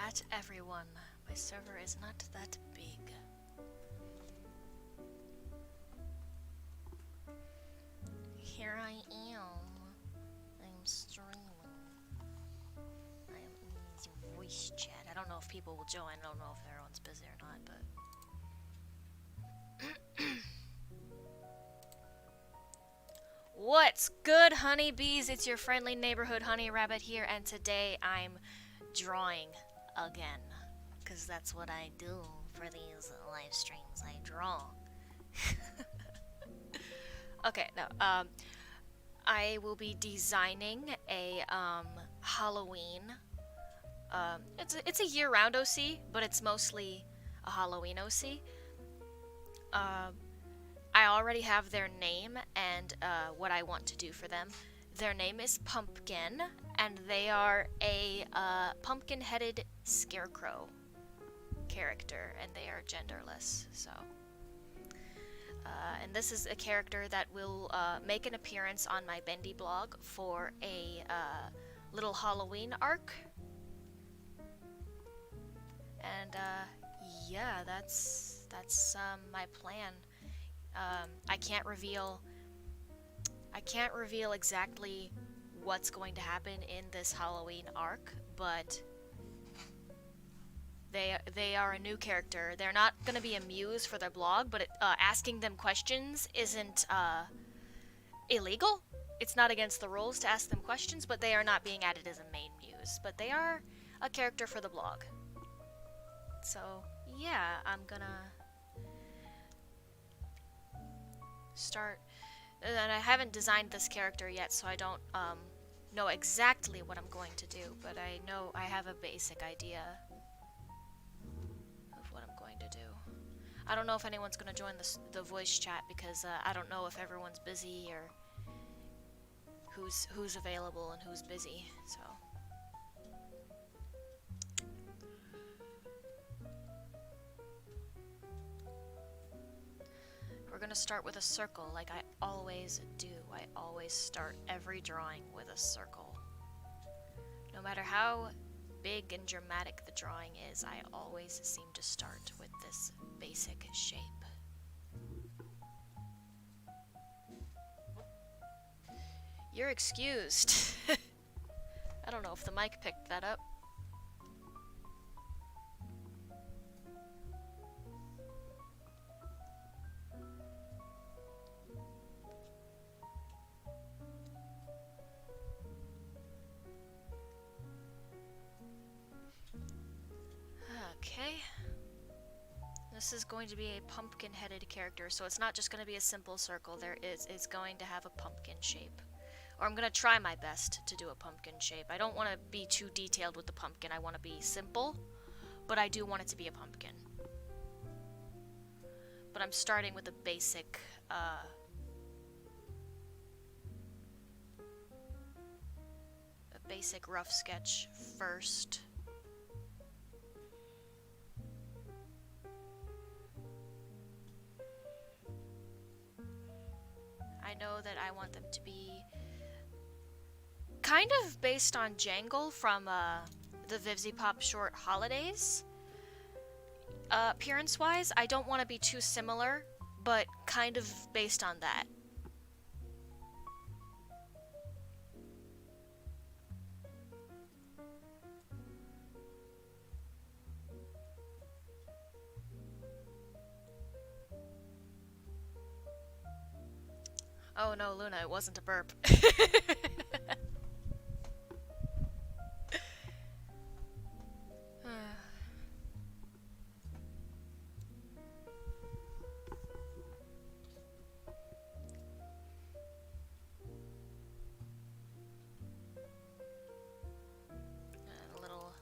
at everyone. My server is not that big. Here I am. I'm streaming. I am in the voice chat. I don't know if people will join. I don't know if everyone's busy or not, but... What's good, honeybees? It's your friendly neighborhood honey rabbit here, and today I'm drawing again. Because that's what I do for these live streams. I draw. Okay, now, I will be designing a, Halloween. It's a year-round OC, but it's mostly a Halloween OC. I already have their name and, what I want to do for them. Their name is Pumpkin, and they are a, pumpkin-headed scarecrow character, and they are genderless, so... and this is a character that will make an appearance on my Bendy blog for a little Halloween arc. And yeah, that's my plan. I can't reveal exactly what's going to happen in this Halloween arc, but they are a new character. They're not going to be a muse for their blog, but asking them questions isn't illegal. It's not against the rules to ask them questions, but they are not being added as a main muse. But they are a character for the blog. So, yeah, I'm gonna start... And I haven't designed this character yet, so I don't know exactly what I'm going to do, but I know I have a basic idea of what I'm going to do. I don't know if anyone's going to join the voice chat because I don't know if everyone's busy or who's available and who's busy, so... We're gonna start with a circle like I always do. I always start every drawing with a circle. No matter how big and dramatic the drawing is, I always seem to start with this basic shape. You're excused. I don't know if the mic picked that up. Okay. This is going to be a pumpkin-headed character, so it's not just going to be a simple circle. It's going to have a pumpkin shape. Or I'm going to try my best to do a pumpkin shape. I don't want to be too detailed with the pumpkin. I want to be simple, but I do want it to be a pumpkin. But I'm starting with a basic, rough sketch first. I know that I want them to be kind of based on Jangle from the VivziePop short Holidays. Appearance-wise, I don't want to be too similar, but kind of based on that. Oh no, Luna, it wasn't a burp. Little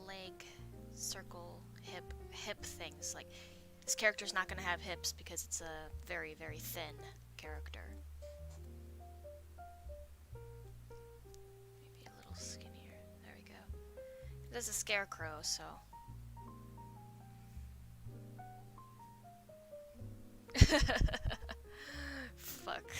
leg, circle, hip things. Like, this character's not going to have hips because it's a very, very thin character. Maybe a little skinnier. There we go. There's a scarecrow, so... Fuck.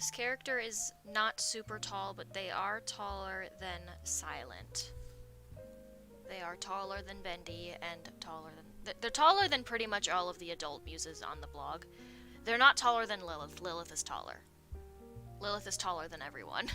This character is not super tall, but they are taller than Silent. They are taller than Bendy and taller than... They're taller than pretty much all of the adult muses on the blog. They're not taller than Lilith. Lilith is taller. Lilith is taller than everyone.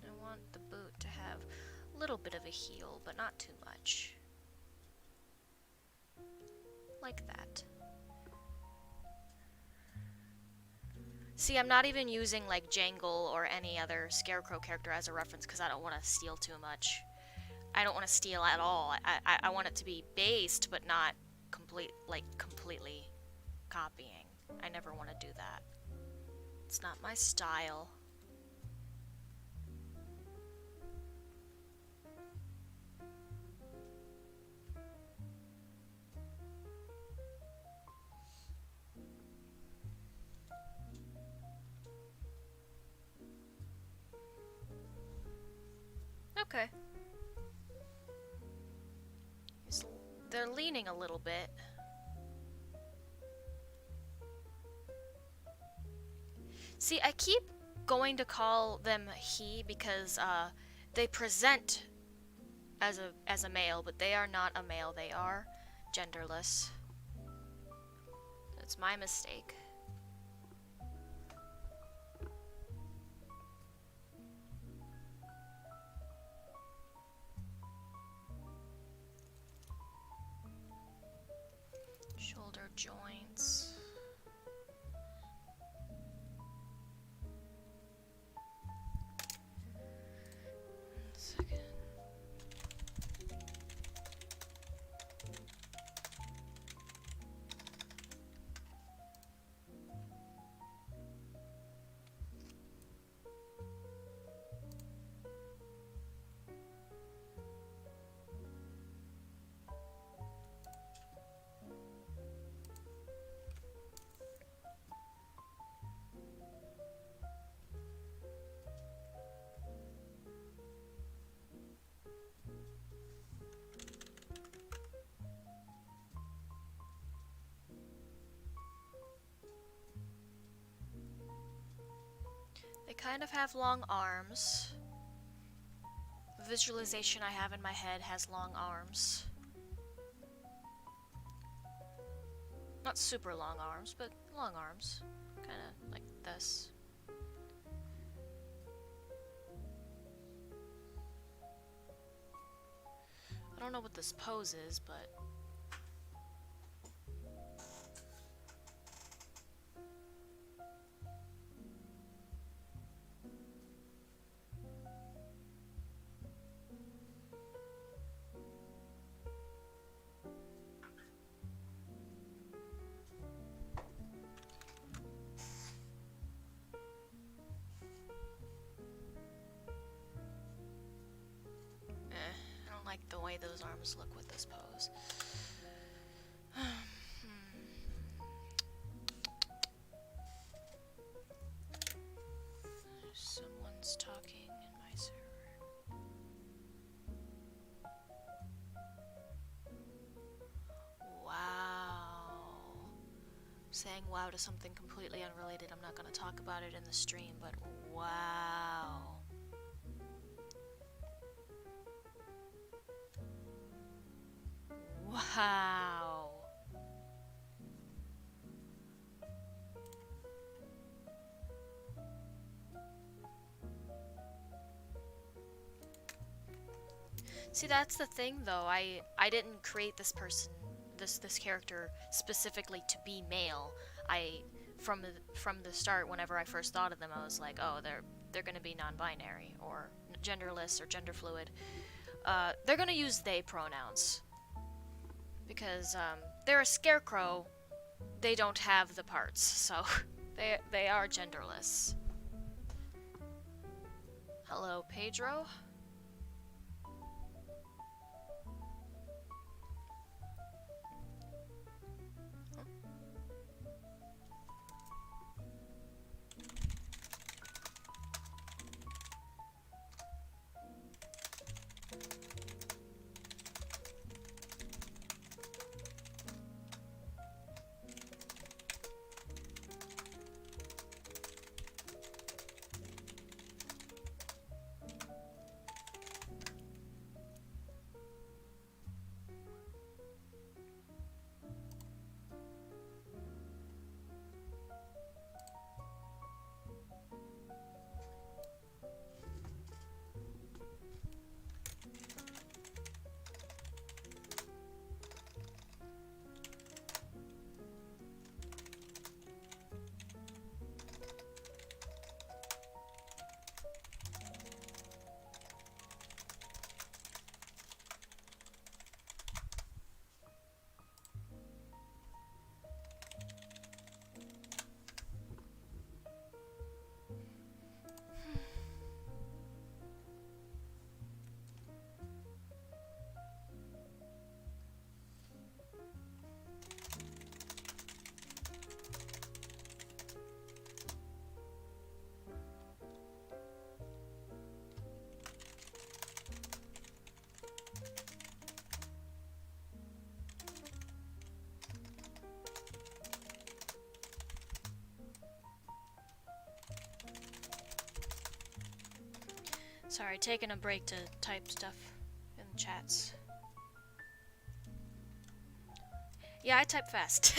I want the boot to have a little bit of a heel, but not too much. Like that. See, I'm not even using like Jangle or any other Scarecrow character as a reference because I don't want to steal too much. I don't want to steal at all. I want it to be based, but not completely copying. I never want to do that. It's not my style. Okay. They're leaning a little bit. See, I keep going to call them he because they present as a male, but they are not a male. They are genderless. That's my mistake. Shoulder joints. One second. They kind of have long arms. The visualization I have in my head has long arms. Not super long arms, but long arms. Kind of like this. I don't know what this pose is, but... I don't like the way those arms look with this pose. Someone's talking in my server. Wow. Saying wow to something completely unrelated. I'm not going to talk about it in the stream, but wow. Wow. See, that's the thing though. I didn't create this person, this character specifically to be male. From the start, whenever I first thought of them, I was like, oh, they're going to be non-binary or genderless or gender fluid. They're going to use they pronouns. Because they're a scarecrow, they don't have the parts, so they are genderless. Hello, Pedro. Sorry, taking a break to type stuff in the chats. Yeah, I type fast.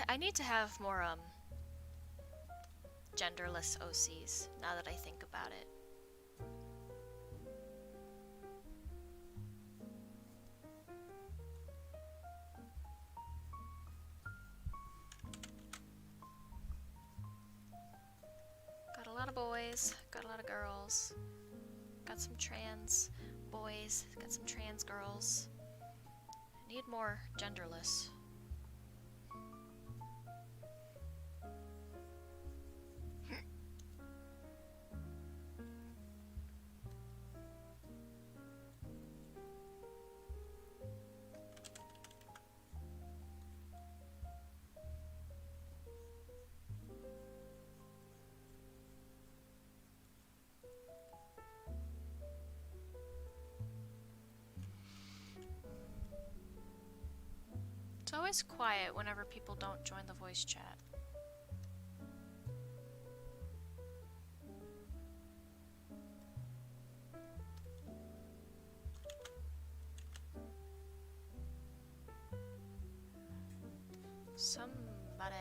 I need to have more genderless OCs now that I think about it. Got a lot of boys, got a lot of girls, got some trans boys, got some trans girls. I need more genderless. It's always quiet whenever people don't join the voice chat. Somebody.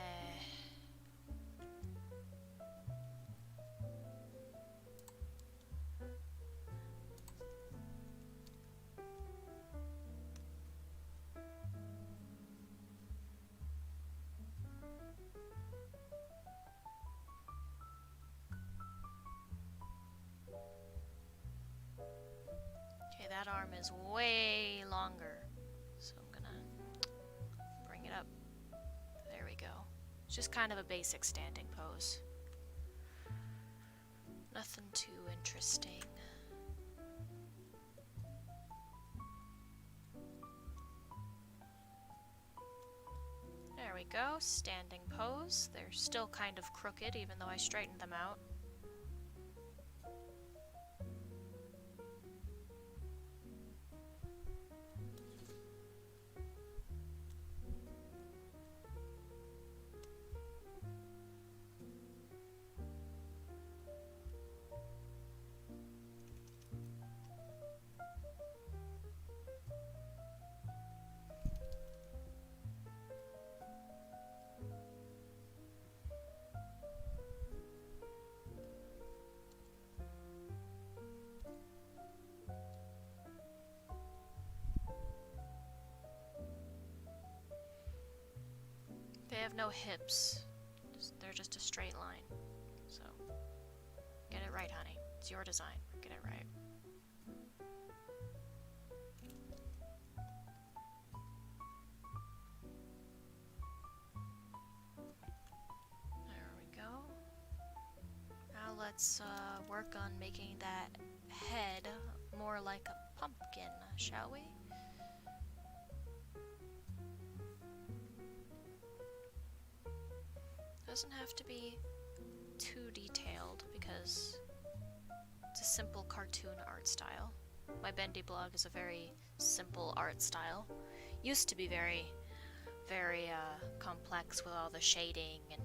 Okay, that arm is way longer, so I'm gonna bring it up. There we go. It's just kind of a basic standing pose. Nothing too interesting. There we go, standing pose. They're still kind of crooked even though I straightened them out. They have no hips. They're just a straight line. So, get it right, honey. It's your design. Get it right. There we go. Now let's work on making that head more like a pumpkin, shall we? Doesn't have to be too detailed because it's a simple cartoon art style. My bendy blog is a very simple art style. Used to be very complex with all the shading and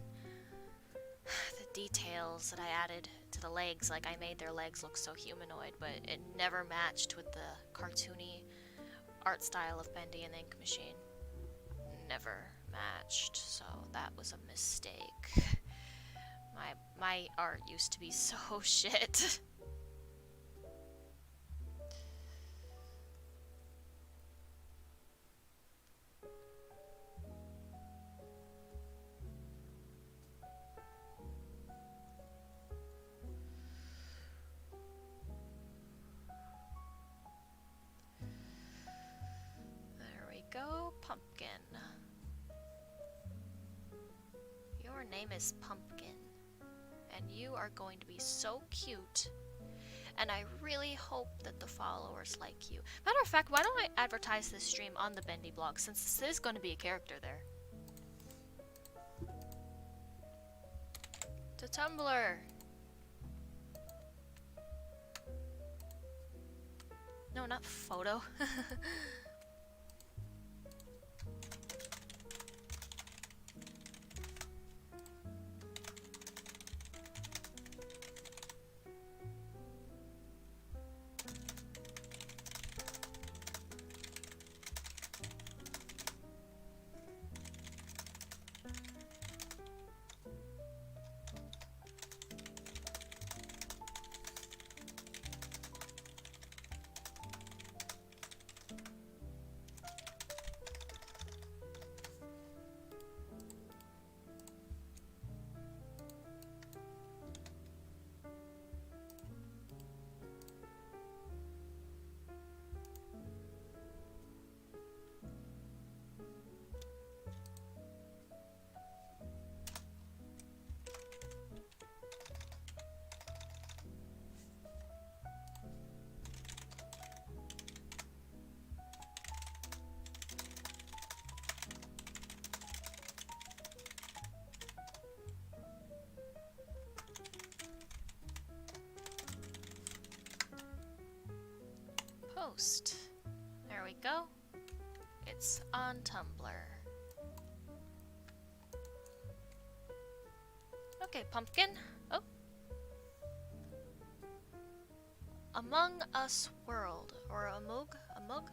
the details that I added to the legs. Like, I made their legs look so humanoid, but it never matched with the cartoony art style of Bendy and the Ink Machine. Never matched, so that was a mistake. My art used to be so shit. There we go, Pumpkin. Your name is Pumpkin, and you are going to be so cute. And I really hope that the followers like you. Matter of fact, why don't I advertise this stream on the Bendy blog, since this is going to be a character there. To Tumblr. No, not photo. Post. There we go. It's on Tumblr. Okay, Pumpkin. Oh. Among Us World. Or Amug? Amug?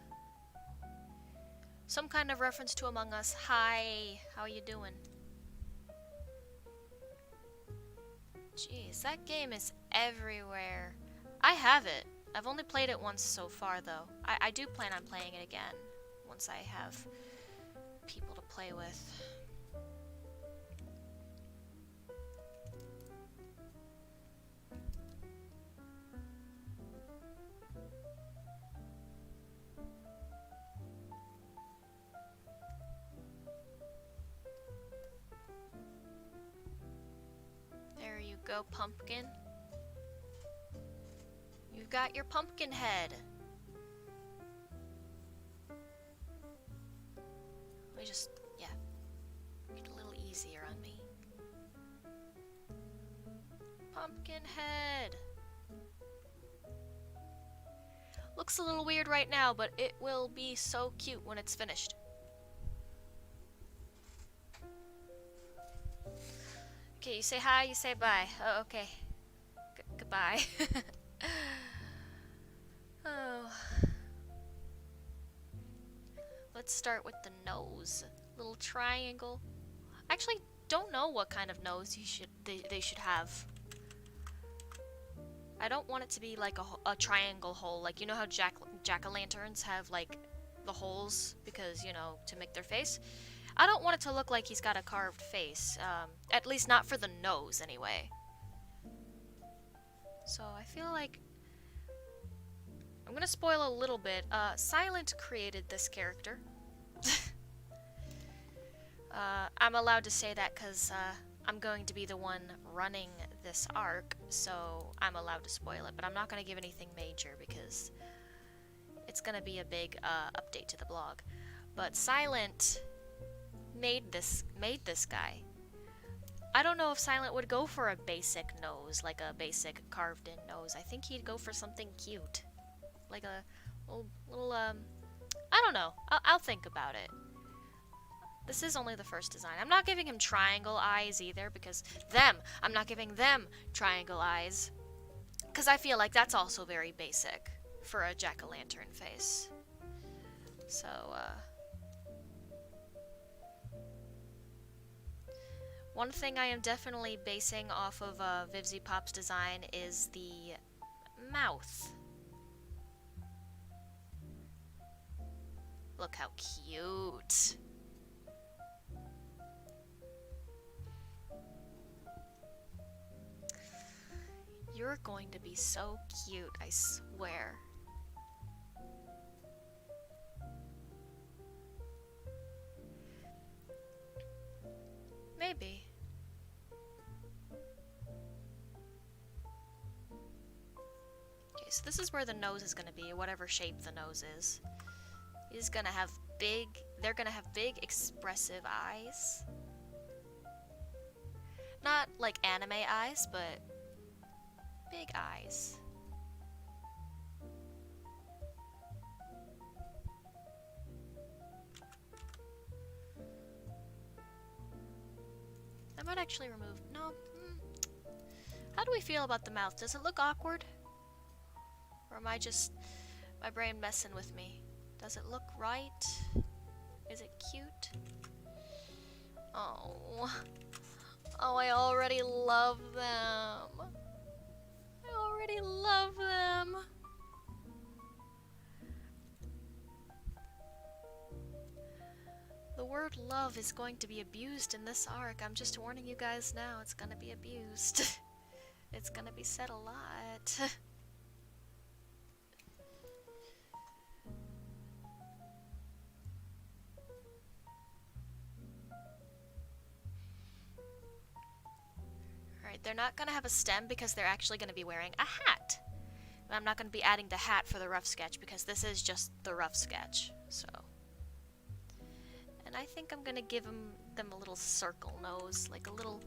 Some kind of reference to Among Us. Hi. How you doing? Jeez, that game is everywhere. I have it. I've only played it once so far, though. I do plan on playing it again once I have people to play with. There you go, Pumpkin. You've got your pumpkin head. Let me just, yeah, make it a little easier on me. Pumpkin head. Looks a little weird right now, but it will be so cute when it's finished. Okay, you say hi, you say bye. Oh, okay. Goodbye. Oh. Let's start with the nose. Little triangle. I actually don't know what kind of nose they should have. I don't want it to be like a triangle hole. Like, you know how jack-o'-lanterns have like the holes because, you know, to make their face? I don't want it to look like he's got a carved face. At least not for the nose, anyway. So I feel like I'm gonna spoil a little bit. Silent created this character. I'm allowed to say that because I'm going to be the one running this arc, so I'm allowed to spoil it. But I'm not going to give anything major because it's going to be a big update to the blog. But Silent made this guy. I don't know if Silent would go for a basic nose, like a basic carved-in nose. I think he'd go for something cute. Like a little I don't know. I'll think about it. This is only the first design. I'm not giving him triangle eyes either, because I'm not giving them triangle eyes. Because I feel like that's also very basic for a jack-o'-lantern face. So, One thing I am definitely basing off of Vivzy Pop's design is the mouth. Look how cute. You're going to be so cute, I swear. Maybe. Okay, so this is where the nose is gonna be, whatever shape the nose is. He's gonna have they're gonna have big expressive eyes. Not like anime eyes, but big eyes. I might actually remove, no. How do we feel about the mouth? Does it look awkward? Or am I just, my brain messing with me? Does it look right? Is it cute? Oh. Oh, I already love them. I already love them. The word love is going to be abused in this arc. I'm just warning you guys now, it's gonna be abused. It's gonna be said a lot. Alright, they're not gonna have a stem because they're actually gonna be wearing a hat. And I'm not gonna be adding the hat for the rough sketch because this is just the rough sketch, so. And I think I'm gonna give them a little circle nose, like a little,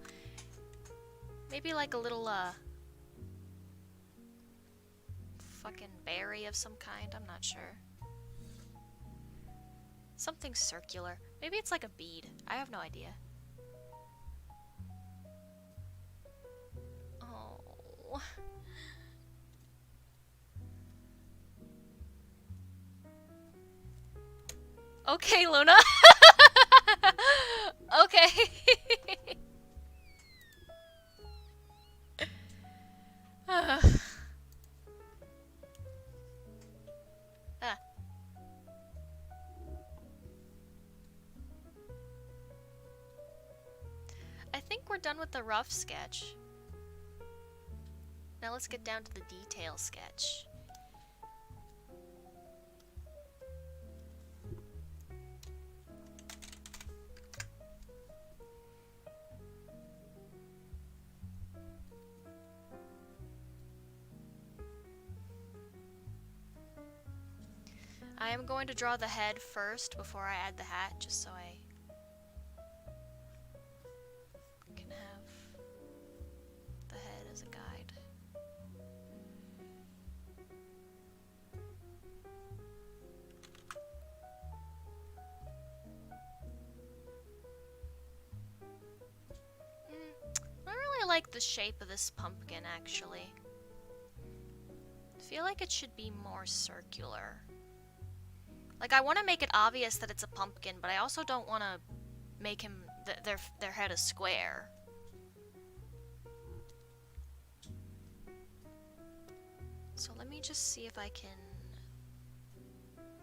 maybe like a little, fucking berry of some kind, I'm not sure. Something circular. Maybe it's like a bead. I have no idea. Oh. Okay, Luna. Okay. I think we're done with the rough sketch. Now let's get down to the detail sketch. I am going to draw the head first before I add the hat, just so I can have the head as a guide. I really like the shape of this pumpkin, actually. I feel like it should be more circular. Like, I want to make it obvious that it's a pumpkin, but I also don't want to make him their head a square. So let me just see if I can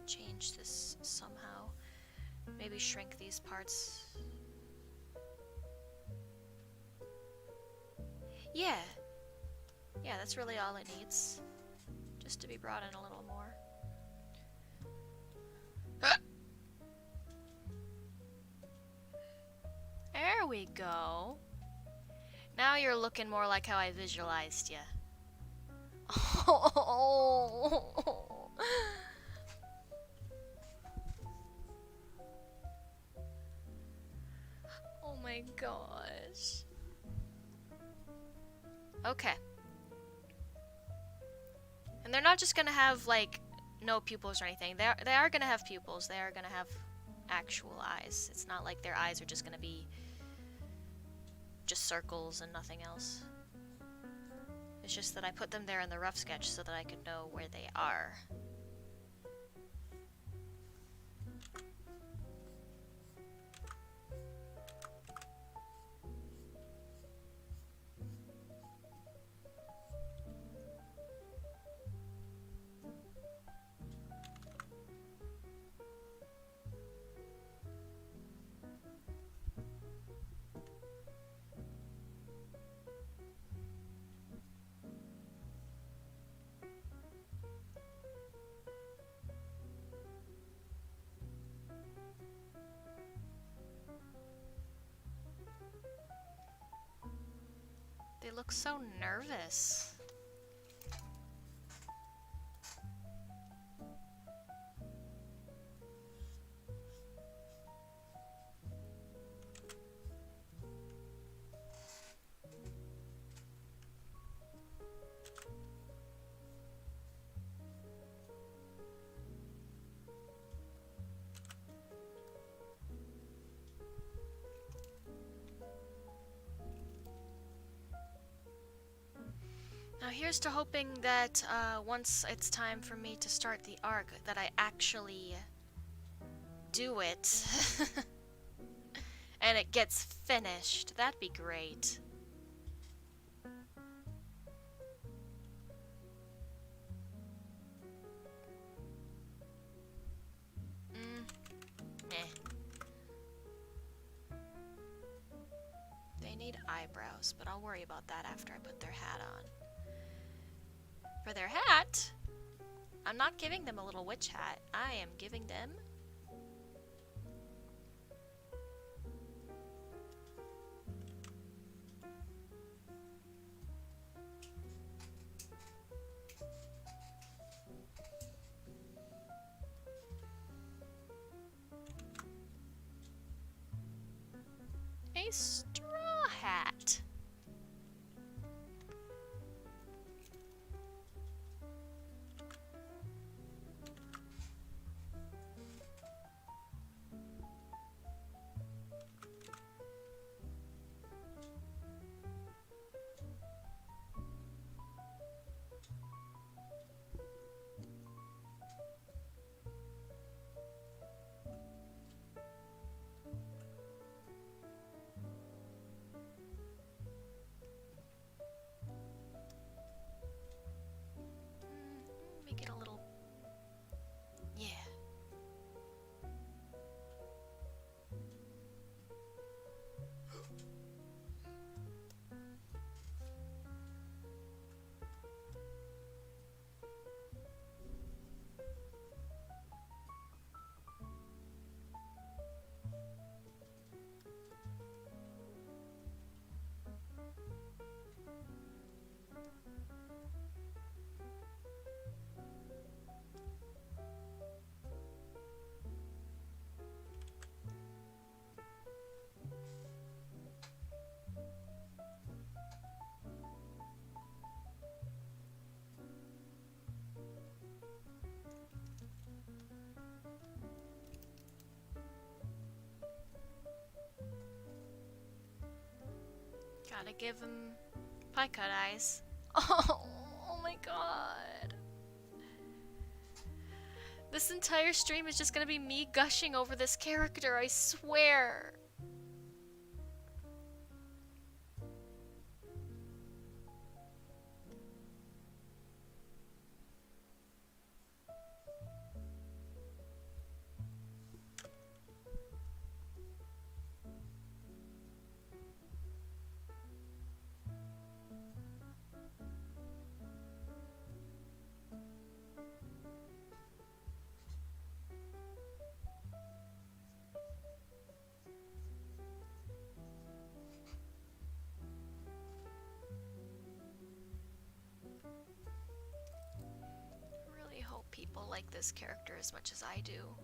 change this somehow. Maybe shrink these parts. Yeah. Yeah, that's really all it needs. Just to be brought in a little more. There we go. Now you're looking more like how I visualized you. Oh. Oh my gosh. Okay. And they're not just gonna have, like, no pupils or anything. They are gonna have pupils. They are gonna have actual eyes. It's not like their eyes are just gonna be just circles and nothing else. It's just that I put them there in the rough sketch so that I could know where they are. They look so nervous. Now here's to hoping that once it's time for me to start the arc, that I actually do it. And it gets finished. That'd be great. Meh. They need eyebrows, but I'll worry about that after I put their hat on. For their hat, I'm not giving them a little witch hat. I am giving them a straw hat. Make it a little... Yeah. Gotta give him pie cut eyes. Oh my god. This entire stream is just gonna be me gushing over this character, I swear. Really hope people like this character as much as I do.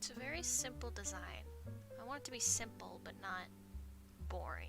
It's a very simple design. I want it to be simple, but not boring.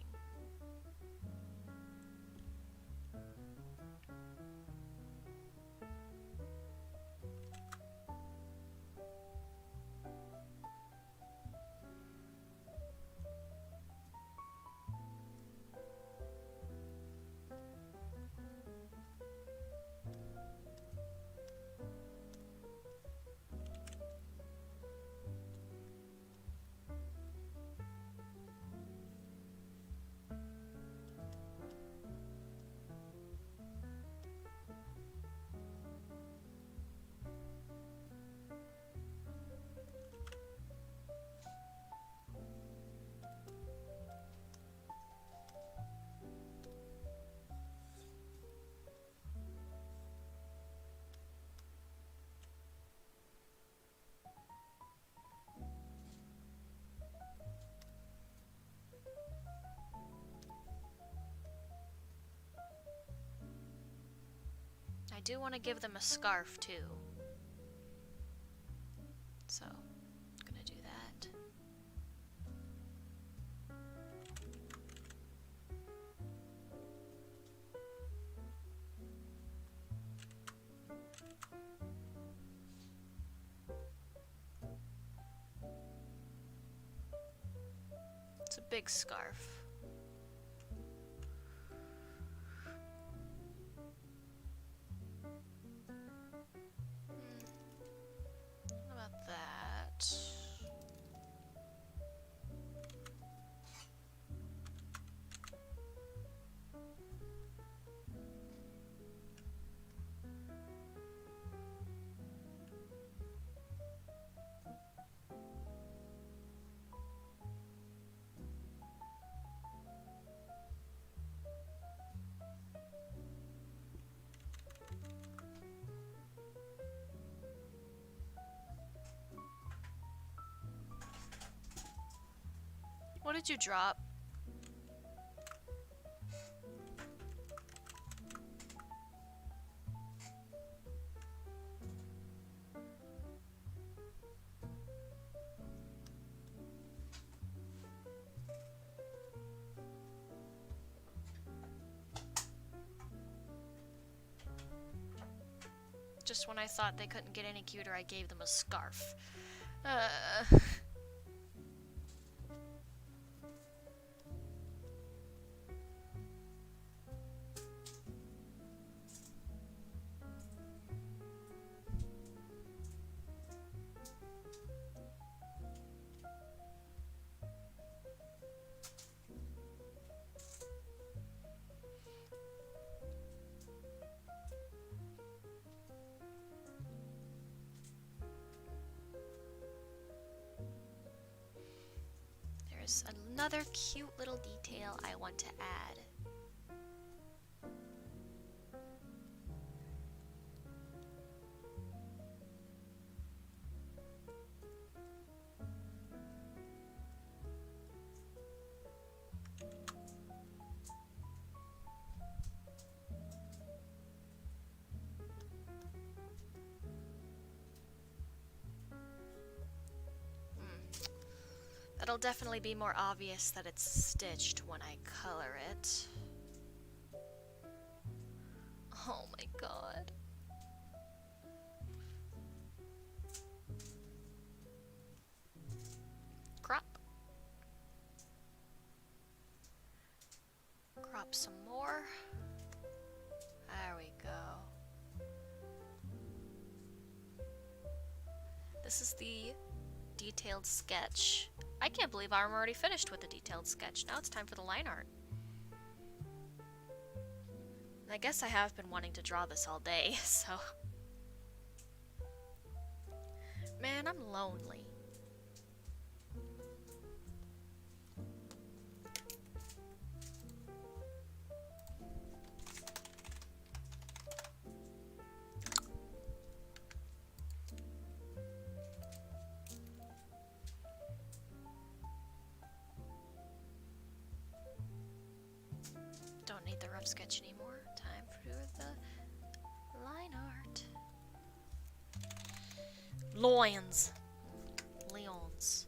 I do want to give them a scarf too. So, I'm gonna do that. It's a big scarf. What about that? What did you drop? Just when I thought they couldn't get any cuter, I gave them a scarf. There's another cute little detail I want to add. It'll definitely be more obvious that it's stitched when I color it. Oh my god. Crop. Crop some more. There we go. This is the detailed sketch. I can't believe I'm already finished with the detailed sketch. Now it's time for the line art. I guess I have been wanting to draw this all day, so... Man, I'm lonely. Don't need the rough sketch anymore. Time for the line art. Loins. Leons.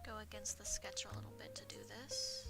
Go against the sketch a little bit to do this.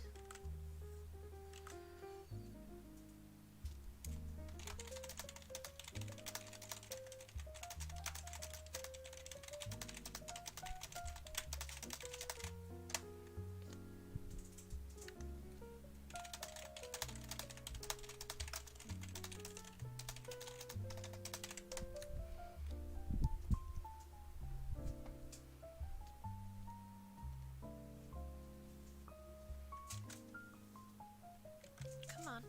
Come on.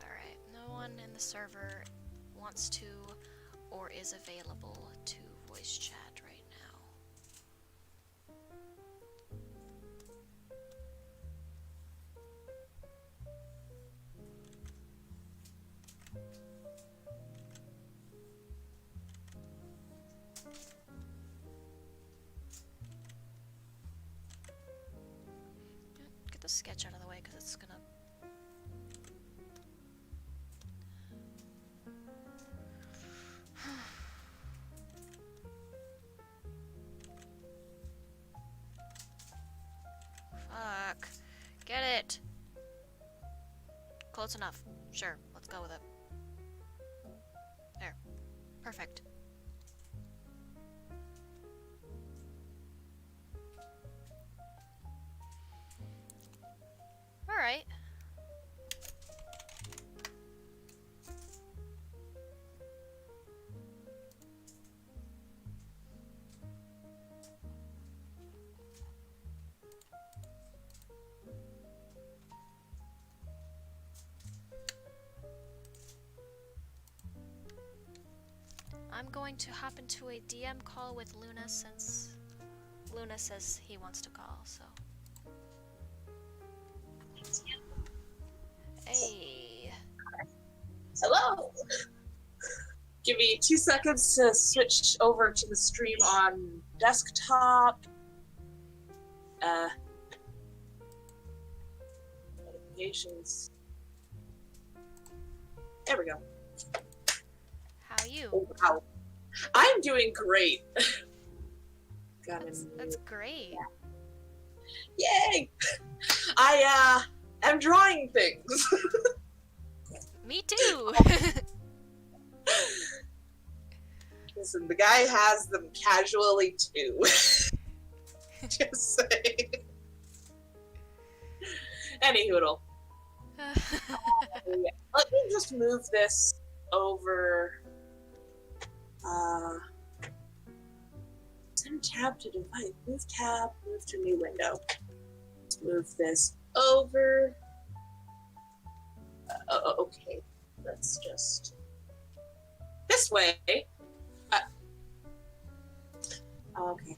Alright, no one in the server wants to or is available to voice chat right now. Get the sketch out of the way because it's gonna... Fuck. Get it! Close enough. Sure, let's go with it. There. Perfect. Alright. I'm going to hop into a DM call with Luna since Luna says he wants to call, so. Hey. Hello! Give me 2 seconds to switch over to the stream on desktop. Notifications. There we go. How are you? Oh, wow. I'm doing great. That's great. Yay! I am drawing things. Me too. Listen, the guy has them casually too. Just saying. Anywho, let me just move this over. Send tab to device. Move tab. Move to new window. Let's move this over. Okay. Let's just this way. Okay.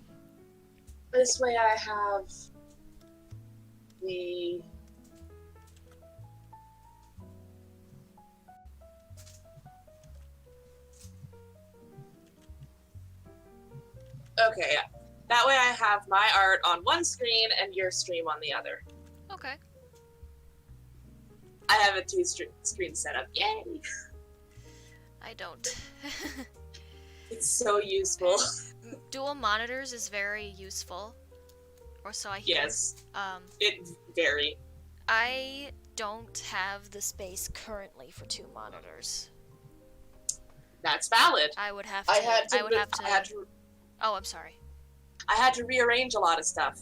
This way I have the okay, yeah. That way I have my art on one screen and your stream on the other. Okay. I have a two-screen setup. Yay! I don't. It's so useful. Dual monitors is very useful. Or so I hear. Yes. It very. I don't have the space currently for 2 monitors. That's valid. I would have I to. had to. Oh, I'm sorry. I had to rearrange a lot of stuff.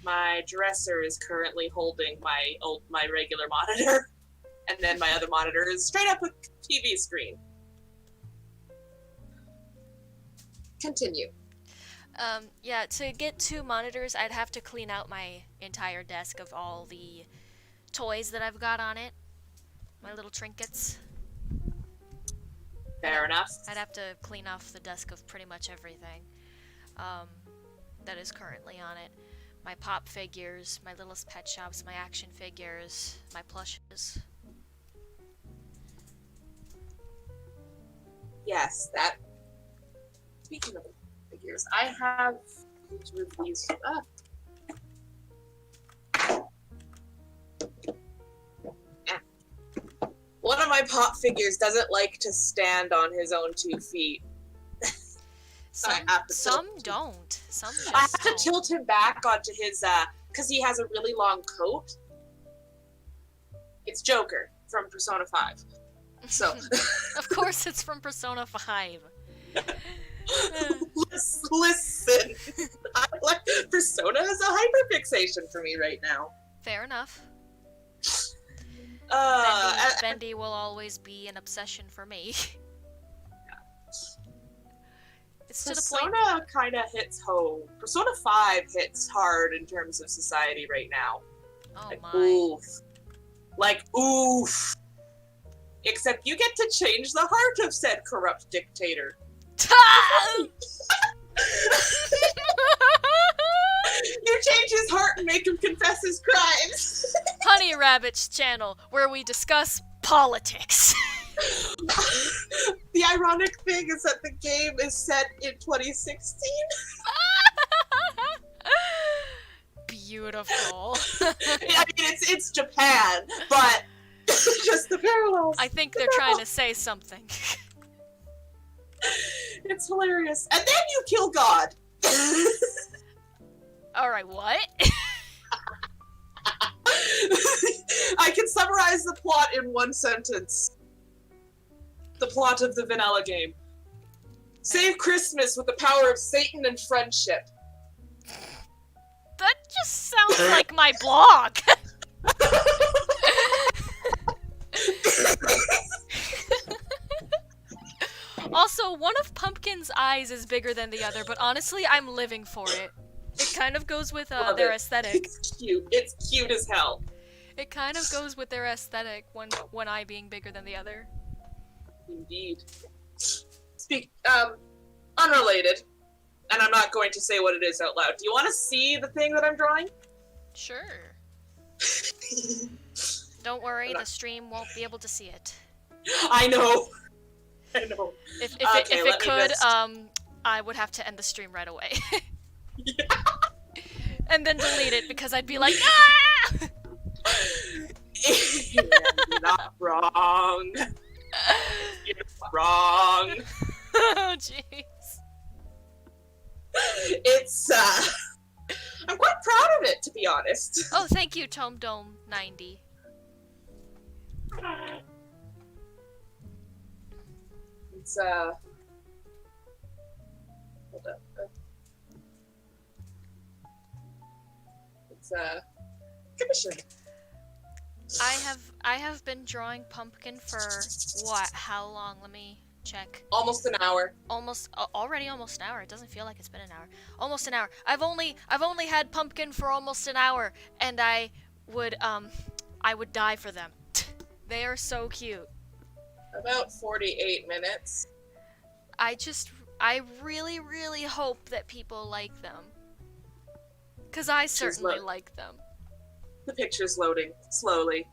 My dresser is currently holding my regular monitor, and then my other monitor is straight up a TV screen. Continue. Yeah, to get 2 monitors, I'd have to clean out my entire desk of all the toys that I've got on it. My little trinkets. Fair enough. I'd have to clean off the desk of pretty much everything that is currently on it. My pop figures, my littlest pet shops, my action figures, my plushes. Yes, that. Speaking of figures, I have these. One of my pop figures doesn't like to stand on his own 2 feet. Some don't. Some just I have to don't. tilt him back onto his, because he has a really long coat. It's Joker from Persona 5. So. Of course it's from Persona 5. Listen. Persona has a hyperfixation for me right now. Fair enough. Bendy will always be an obsession for me. It's to the point. Persona kind of hits home. Persona 5 hits hard in terms of society right now. Oh like, my. Oof. Like, oof. Except you get to change the heart of said corrupt dictator. You change his heart and make him confess his crimes. Honey Rabbit's channel, where we discuss politics. The ironic thing is that the game is set in 2016. Beautiful. I mean, it's Japan, but just the parallels. I think they're trying to say something. It's hilarious. And then you kill God. Alright, what? I can summarize the plot in one sentence. The plot of the vanilla game. Save Christmas with the power of Satan and friendship. That just sounds like my blog. Also, one of Pumpkin's eyes is bigger than the other, but honestly, I'm living for it. It kind of goes with their aesthetic. It's cute. It's cute as hell. It kind of goes with their aesthetic, one eye being bigger than the other. Indeed. Unrelated, and I'm not going to say what it is out loud. Do you want to see the thing that I'm drawing? Sure. Don't worry, the stream won't be able to see it. I know. I know. If Okay, it could, I would have to end the stream right away. Yeah. And then delete it because I'd be like, ah! You're not wrong. You're not wrong. Oh, jeez. It's, I'm quite proud of it, to be honest. Oh, thank you, Tome Dome 90. It's, hold up. It's, commission. I have been drawing Pumpkin for what? How long? Let me check. Almost an hour. Already almost an hour. It doesn't feel like it's been an hour. Almost an hour. I've only had Pumpkin for almost an hour, and I would die for them. They are so cute. About 48 minutes. I really, really hope that people like them. 'Cause I certainly like them. The picture's loading slowly.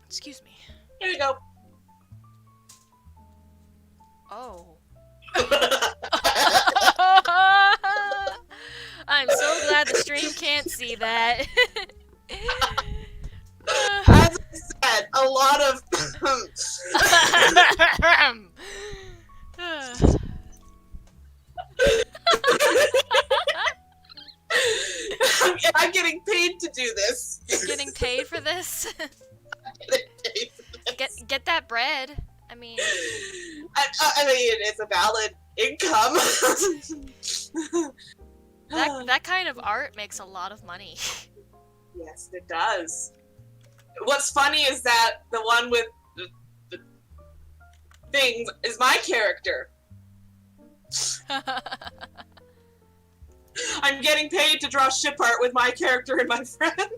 Excuse me. Here we go. Oh. the stream can't see that. As I said, a lot of I'm getting paid to do this. You're getting paid for this? I'm getting paid for this. Get that bread. I mean, I mean, it's a valid income. that kind of art makes a lot of money. Yes, it does. What's funny is that the one with the things is my character. I'm getting paid to draw ship art with my character and my friend.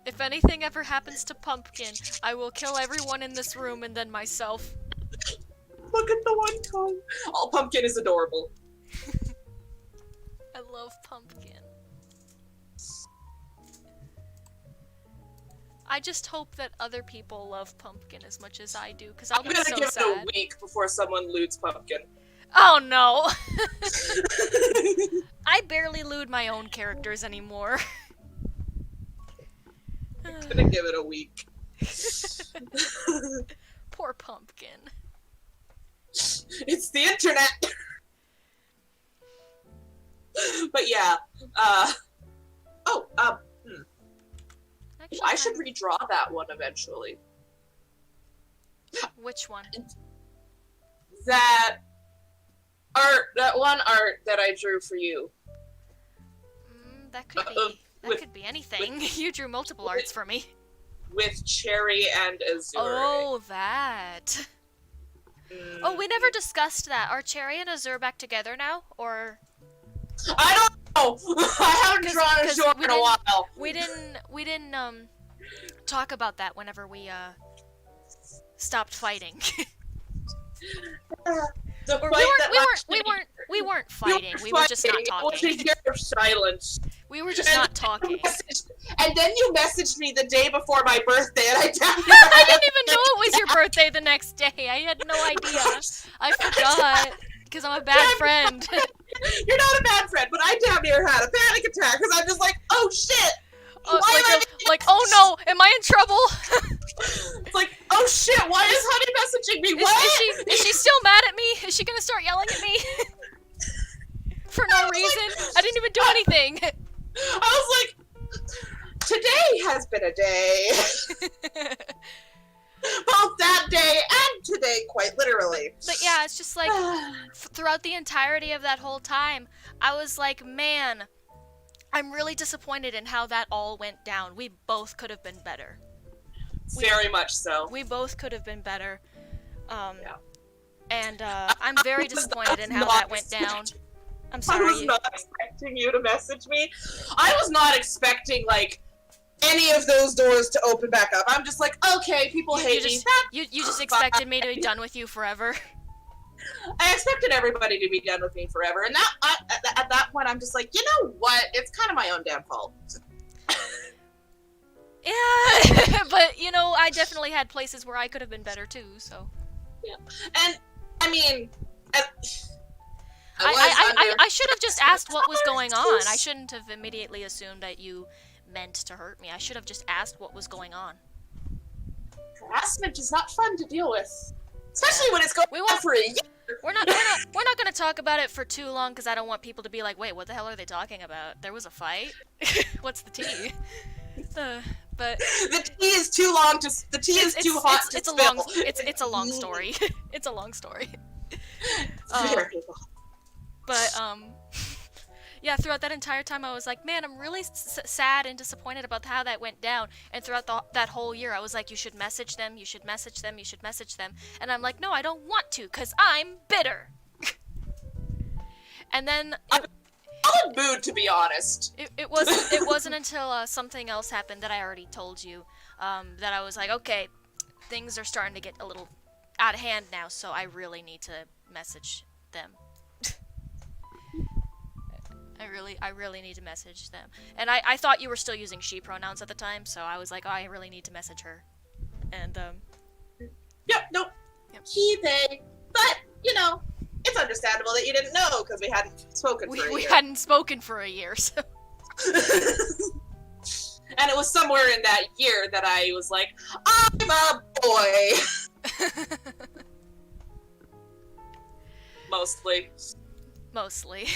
If anything ever happens to Pumpkin, I will kill everyone in this room and then myself. Look at the one tongue. Oh, Pumpkin is adorable. I love Pumpkin. I just hope that other people love Pumpkin as much as I do, because I'll I'm be gonna so give sad. it a week before someone loots Pumpkin. Oh no! I barely loot my own characters anymore. I'm gonna give it a week. Poor Pumpkin. It's the internet. But yeah, Actually, I should redraw that one eventually. Which one? That one art that I drew for you. That could be. That with- could be anything. You drew multiple arts for me. With Cherry and Azure. Oh, that. Oh, we never discussed that. Are Cherry and Azure back together now, or? I don't know. I haven't drawn Azure in a while. We didn't talk about that whenever we stopped fighting. The Or fight we weren't fighting. We were just not It was talking. a year of silence. We were just not talking. And then you messaged me the day before my birthday, and I downloaded I didn't even know it was your birthday the next day. I had no idea. I forgot because I'm a bad friend. You're not a bad friend, but I damn near had a panic attack because I'm just like, oh shit! Like, oh no, am I in trouble? It's like, oh shit, why is Honey messaging me? What? Is she still mad at me? Is she gonna start yelling at me? For no reason? I didn't even do anything. I was like, today has been a day. Both that day and today, quite literally. But yeah, it's just like, throughout the entirety of that whole time, I was like, man, I'm really disappointed in how that all went down. We both could have been better. Very much so. We both could have been better. Yeah. And I'm very disappointed in how that went down. I'm I sorry. was not expecting you to message me. I was not expecting, like, any of those doors to open back up. I'm just like, okay, people hate me. You just expected me to be done with you forever. I expected everybody to be done with me forever. And at that point, I'm just like, you know what? It's kind of my own damn fault. Yeah, but, you know, I definitely had places where I could have been better, too, so. Yeah. And, I mean... I should have just asked what was going on. I shouldn't have immediately assumed that you meant to hurt me. I should have just asked what was going on. Harassment is not fun to deal with, especially when it's going on for a year. We're not going to talk about it for too long because I don't want people to be like, wait, what the hell are they talking about? There was a fight? What's the tea? But the tea is too long to. The tea is too hot to spill. It's a long story. It's a long story. Very long. But yeah, throughout that entire time, I was like, man, I'm really sad and disappointed about how that went down. And throughout that whole year, I was like, you should message them, you should message them, you should message them. And I'm like, no, I don't want to, because I'm bitter. And then... I'm in a mood, to be honest. It wasn't until something else happened that I already told you, that I was like, okay, things are starting to get a little out of hand now, so I really need to message them. I really need to message them. And I thought you were still using she pronouns at the time, so I was like, oh, I really need to message her. And, Yep, nope. Yep. He, they. But, you know, it's understandable that you didn't know because we hadn't spoken for a year. We hadn't spoken for a year, so. And it was somewhere in that year that I was like, I'm a boy. Mostly. Mostly.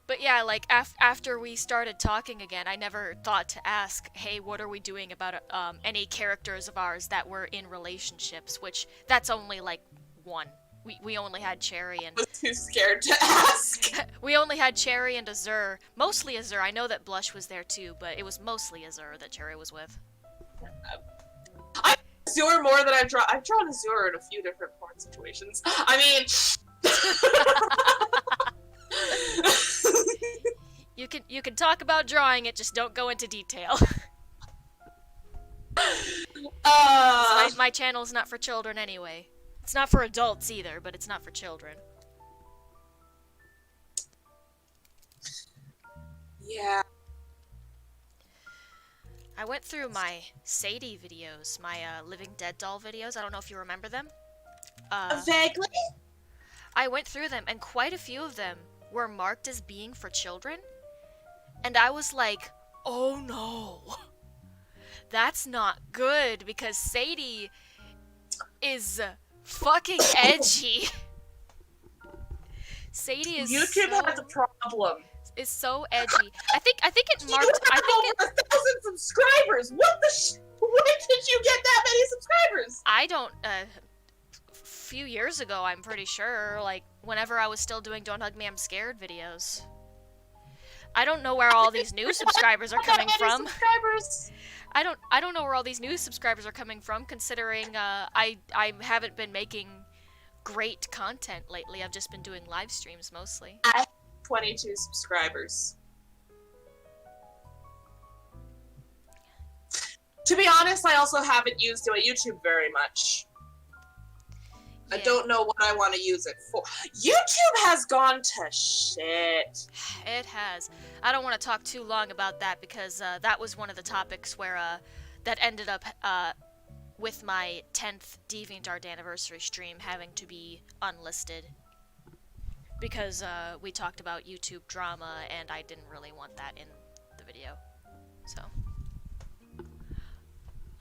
But yeah, like after we started talking again, I never thought to ask, hey, what are we doing about any characters of ours that were in relationships? Which that's only like one. We only had Cherry and. I was too scared to ask. We only had Cherry and Azure, mostly Azure. I know that Blush was there too, but it was mostly Azure that Cherry was with. Azure more than I've drawn. I've drawn Azure in a few different porn situations. I mean. You can talk about drawing it, just don't go into detail. My channel's not for children anyway. It's not for adults either, but it's not for children. Yeah. I went through my Sadie videos, my Living Dead doll videos. I don't know if you remember them. Vaguely? I went through them, and quite a few of them were marked as being for children. And I was like, oh no. That's not good, because Sadie is fucking edgy. Sadie is YouTube has a problem. Is so edgy. I think it marked. You have over 1,000 subscribers. What the? Where did you get that many subscribers? I don't. Few years ago, I'm pretty sure. Like whenever I was still doing "Don't Hug Me, I'm Scared" videos. I don't know where all these new subscribers are coming from. I don't know where all these new subscribers are coming from, considering I haven't been making great content lately. I've just been doing live streams mostly. I have 22 subscribers. To be honest, I also haven't used YouTube very much. Yeah. I don't know what I want to use it for. YouTube has gone to shit. It has. I don't want to talk too long about that because that was one of the topics where that ended up with my 10th DeviantArt anniversary stream having to be unlisted because we talked about YouTube drama and I didn't really want that in the video. So.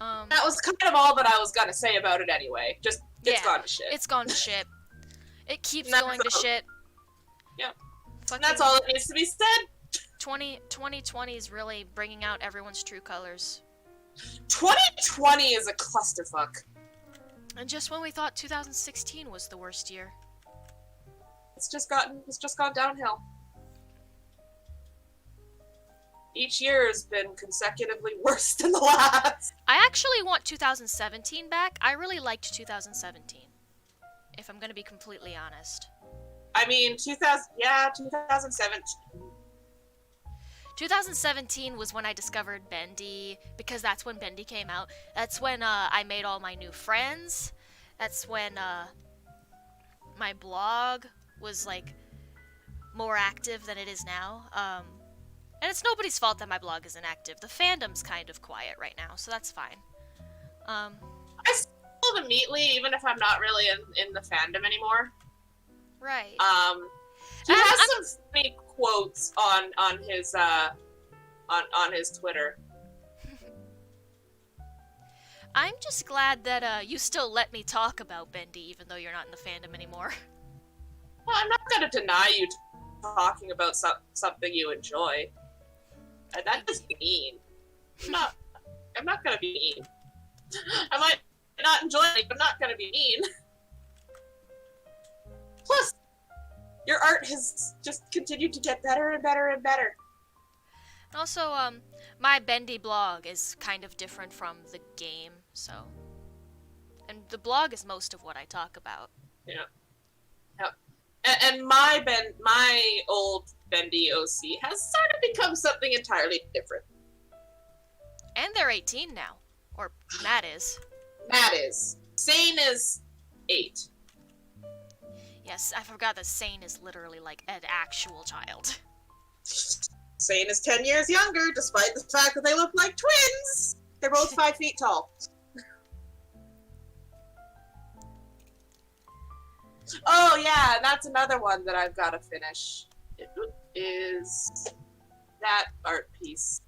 That was kind of all that I was gonna say about it anyway. Just, it's gone to shit. It's gone to shit. It keeps going to shit. Yeah. And that's all that needs to be said. 2020 is really bringing out everyone's true colors. 2020 is a clusterfuck. And just when we thought 2016 was the worst year. It's just gone downhill. Each year has been consecutively worse than the last. I actually want 2017 back. I really liked 2017. If I'm gonna be completely honest. I mean, 2017. 2017 was when I discovered Bendy, because that's when Bendy came out. That's when I made all my new friends. That's when my blog was like more active than it is now. And it's nobody's fault that my blog isn't active. The fandom's kind of quiet right now, so that's fine. I still follow Meatly, even if I'm not really in the fandom anymore. Right. He has some funny quotes on his Twitter. I'm just glad that you still let me talk about Bendy, even though you're not in the fandom anymore. Well, I'm not going to deny you talking about something you enjoy. And that is mean. I'm not going to be mean. I might not enjoy it, but I'm not going to be mean. Plus, your art has just continued to get better and better and better. Also, my Bendy blog is kind of different from the game, so... And the blog is most of what I talk about. Yeah. And my old Bendy OC has sort of become something entirely different. And they're 18 now. Or Matt is. Matt is. Sane is 8. Yes, I forgot that Sane is literally like an actual child. Sane is 10 years younger, despite the fact that they look like twins. They're both 5 feet tall. Oh yeah, that's another one that I've got to finish. It is that art piece.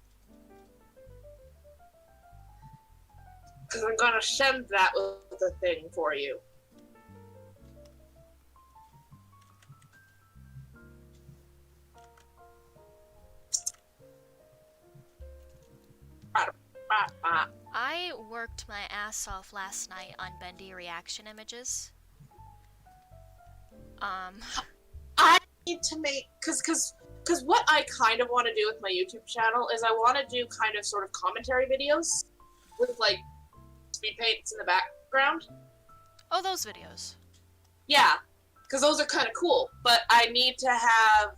Because I'm gonna send that with a thing for you. I worked my ass off last night on bendy reaction images. I need to make because what I kind of want to do with my YouTube channel is I want to do kind of sort of commentary videos with like speed paints in the background. Oh, those videos. Yeah, because those are kind of cool. But I need to have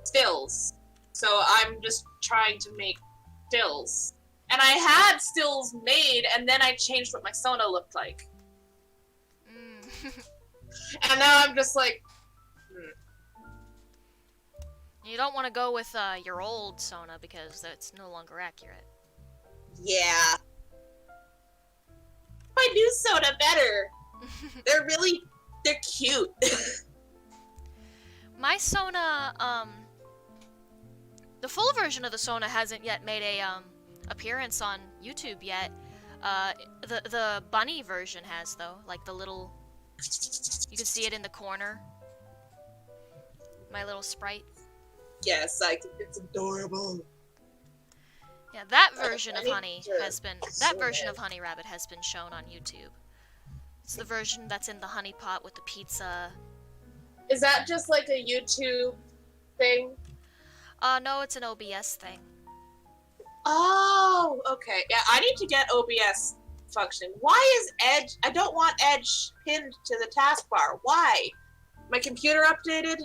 stills, so I'm just trying to make stills. And I had stills made, and then I changed what my Sona looked like. And now I'm just like, You don't want to go with your old Sona because that's no longer accurate. yeah. My new Sona better. They're cute. My Sona, the full version of the Sona hasn't yet made a appearance on YouTube yet. The bunny version has though, like the little. You can see it in the corner. My little sprite. Yes, it's adorable. Yeah, that version of Honey of Honey Rabbit has been shown on YouTube. It's the version that's in the honey pot with the pizza. Is that just like a YouTube thing? No, it's an OBS thing. Oh, okay. Yeah, I need to get OBS function. Why is Edge? I don't want Edge pinned to the taskbar. Why? My computer updated,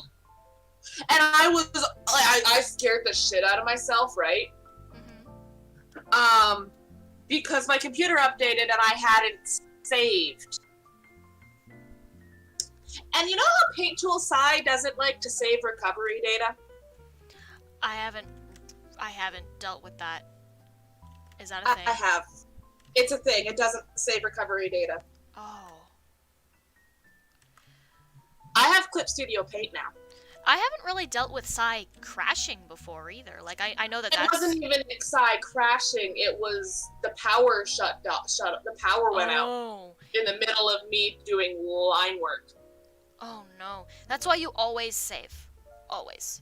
and I scared the shit out of myself, right? Because my computer updated and I hadn't saved. And you know how Paint Tool Sci doesn't like to save recovery data? I haven't dealt with that. Is that a thing? I have. It's a thing. It doesn't save recovery data. Oh. I have Clip Studio Paint now. I haven't really dealt with Sci crashing before either. Like I know that's. It wasn't even Sci crashing. It was the power shut up. The power went out in the middle of me doing line work. Oh no! That's why you always save. Always.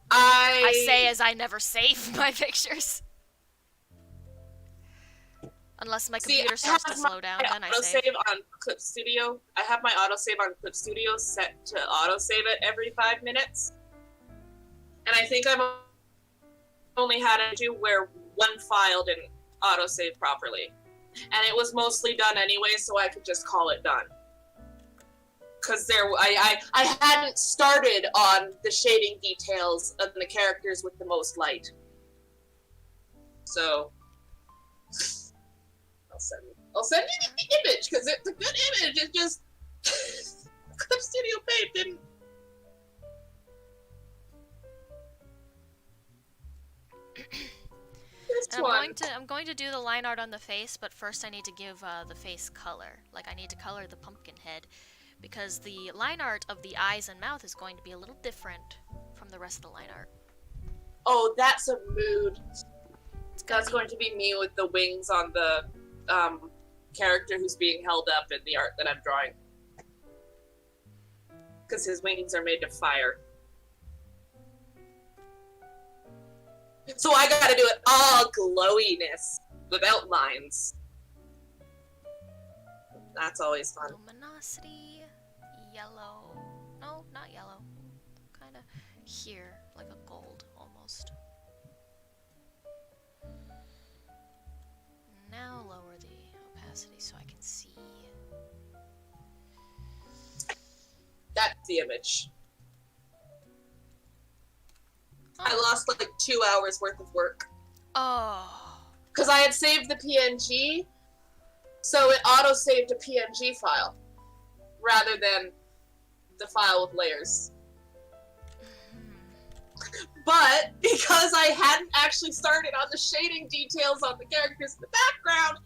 I say as I never save my pictures. Unless my computer starts to slow down, then I save. On Clip Studio. I have my autosave on Clip Studio set to autosave it every 5 minutes. And I think I've only had it do where one file didn't autosave properly. And it was mostly done anyway, so I could just call it done. Because I hadn't started on the shading details of the characters with the most light. So I'll send you the image because it's a good image. It just Clip Studio Paint didn't. I'm going to do the line art on the face, but first I need to give the face color. Like I need to color the pumpkin head, because the line art of the eyes and mouth is going to be a little different from the rest of the line art. Oh, that's a mood. That's going to be me with the wings on the character who's being held up in the art that I'm drawing. Because his wings are made of fire. So I gotta do it all glowiness, without lines. That's always fun. Luminosity, yellow. No, not yellow. Kinda here, like a gold, almost. Now lower the opacity so I can see. That's the image. Oh. I lost like 2 hours worth of work. Oh. Because I had saved the PNG, so it auto-saved a PNG file, rather than the file with layers. But because I hadn't actually started on the shading details on the characters in the background,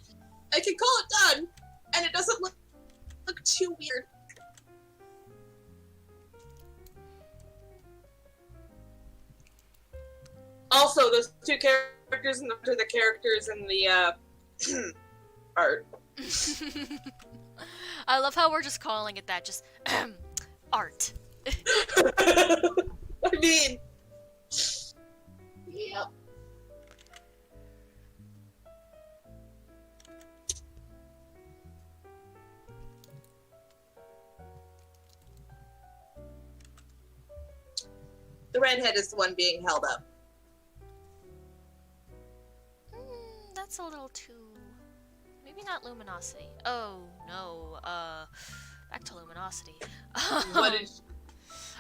I can call it done, and it doesn't look too weird. Also, those two characters are the characters in the art. I love how we're just calling it that, just art. I mean, yep. The redhead is the one being held up. That's a little too... Maybe not luminosity. Oh, no. Back to luminosity. What did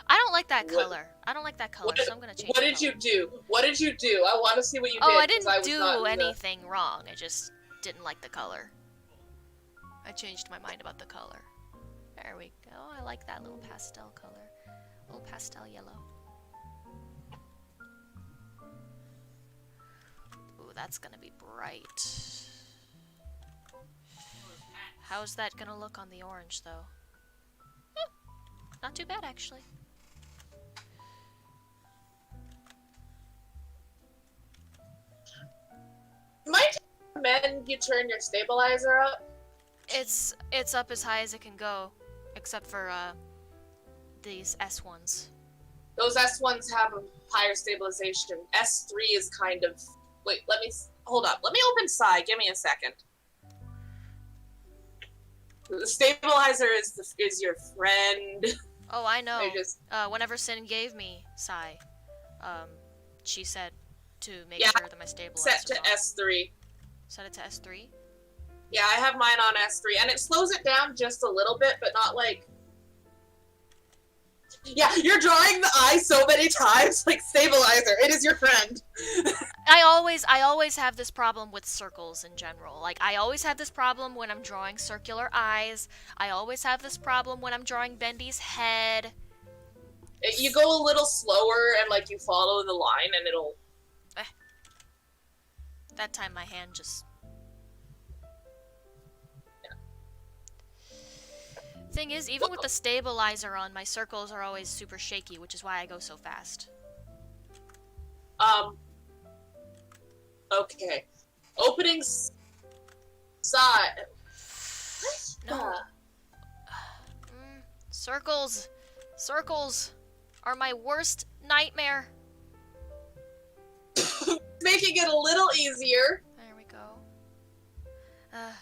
I don't like that color. I don't like that color, so I'm gonna change What did you do? What did you do? I want to see what you did. Oh, I didn't 'cause was do not in the- anything wrong. I just didn't like the color. I changed my mind about the color. There we go. I like that little pastel color. Little pastel yellow. Ooh, that's gonna be bright. How's that gonna look on the orange, though? Not too bad, actually. Might I recommend you turn your stabilizer up? It's up as high as it can go, except for these S ones. Those S1s have a higher stabilization. S3 is kind of... Wait, hold up. Let me open Psy. Give me a second. The stabilizer is your friend. Oh, I know. I just... Whenever Sin gave me Psy, she said to make Yeah, sure that my stabilizer set to S3. Set it to S3? Yeah, I have mine on S3, and it slows it down just a little bit, but not like... Yeah, you're drawing the eye so many times, like stabilizer. It is your friend. I always have this problem with circles in general. Like, I always have this problem when I'm drawing circular eyes. I always have this problem when I'm drawing Bendy's head. You go a little slower, and like you follow the line, and it'll... That time my hand just... Thing is, even with the stabilizer on, my circles are always super shaky, which is why I go so fast. Okay. Opening side. No. Circles. Circles are my worst nightmare. Making it a little easier. There we go.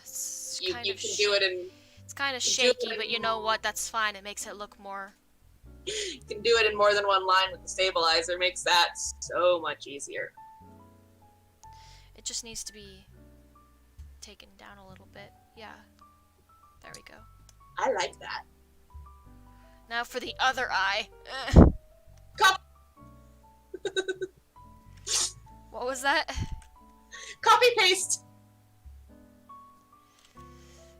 It's You kind can of do it in... It's kind of do shaky, it but you know what? That's fine. It makes it look more... You can do it in more than one line with the stabilizer. Makes that so much easier. It just needs to be taken down a little bit. Yeah. There we go. I like that. Now for the other eye. Cop What was that? Copy paste.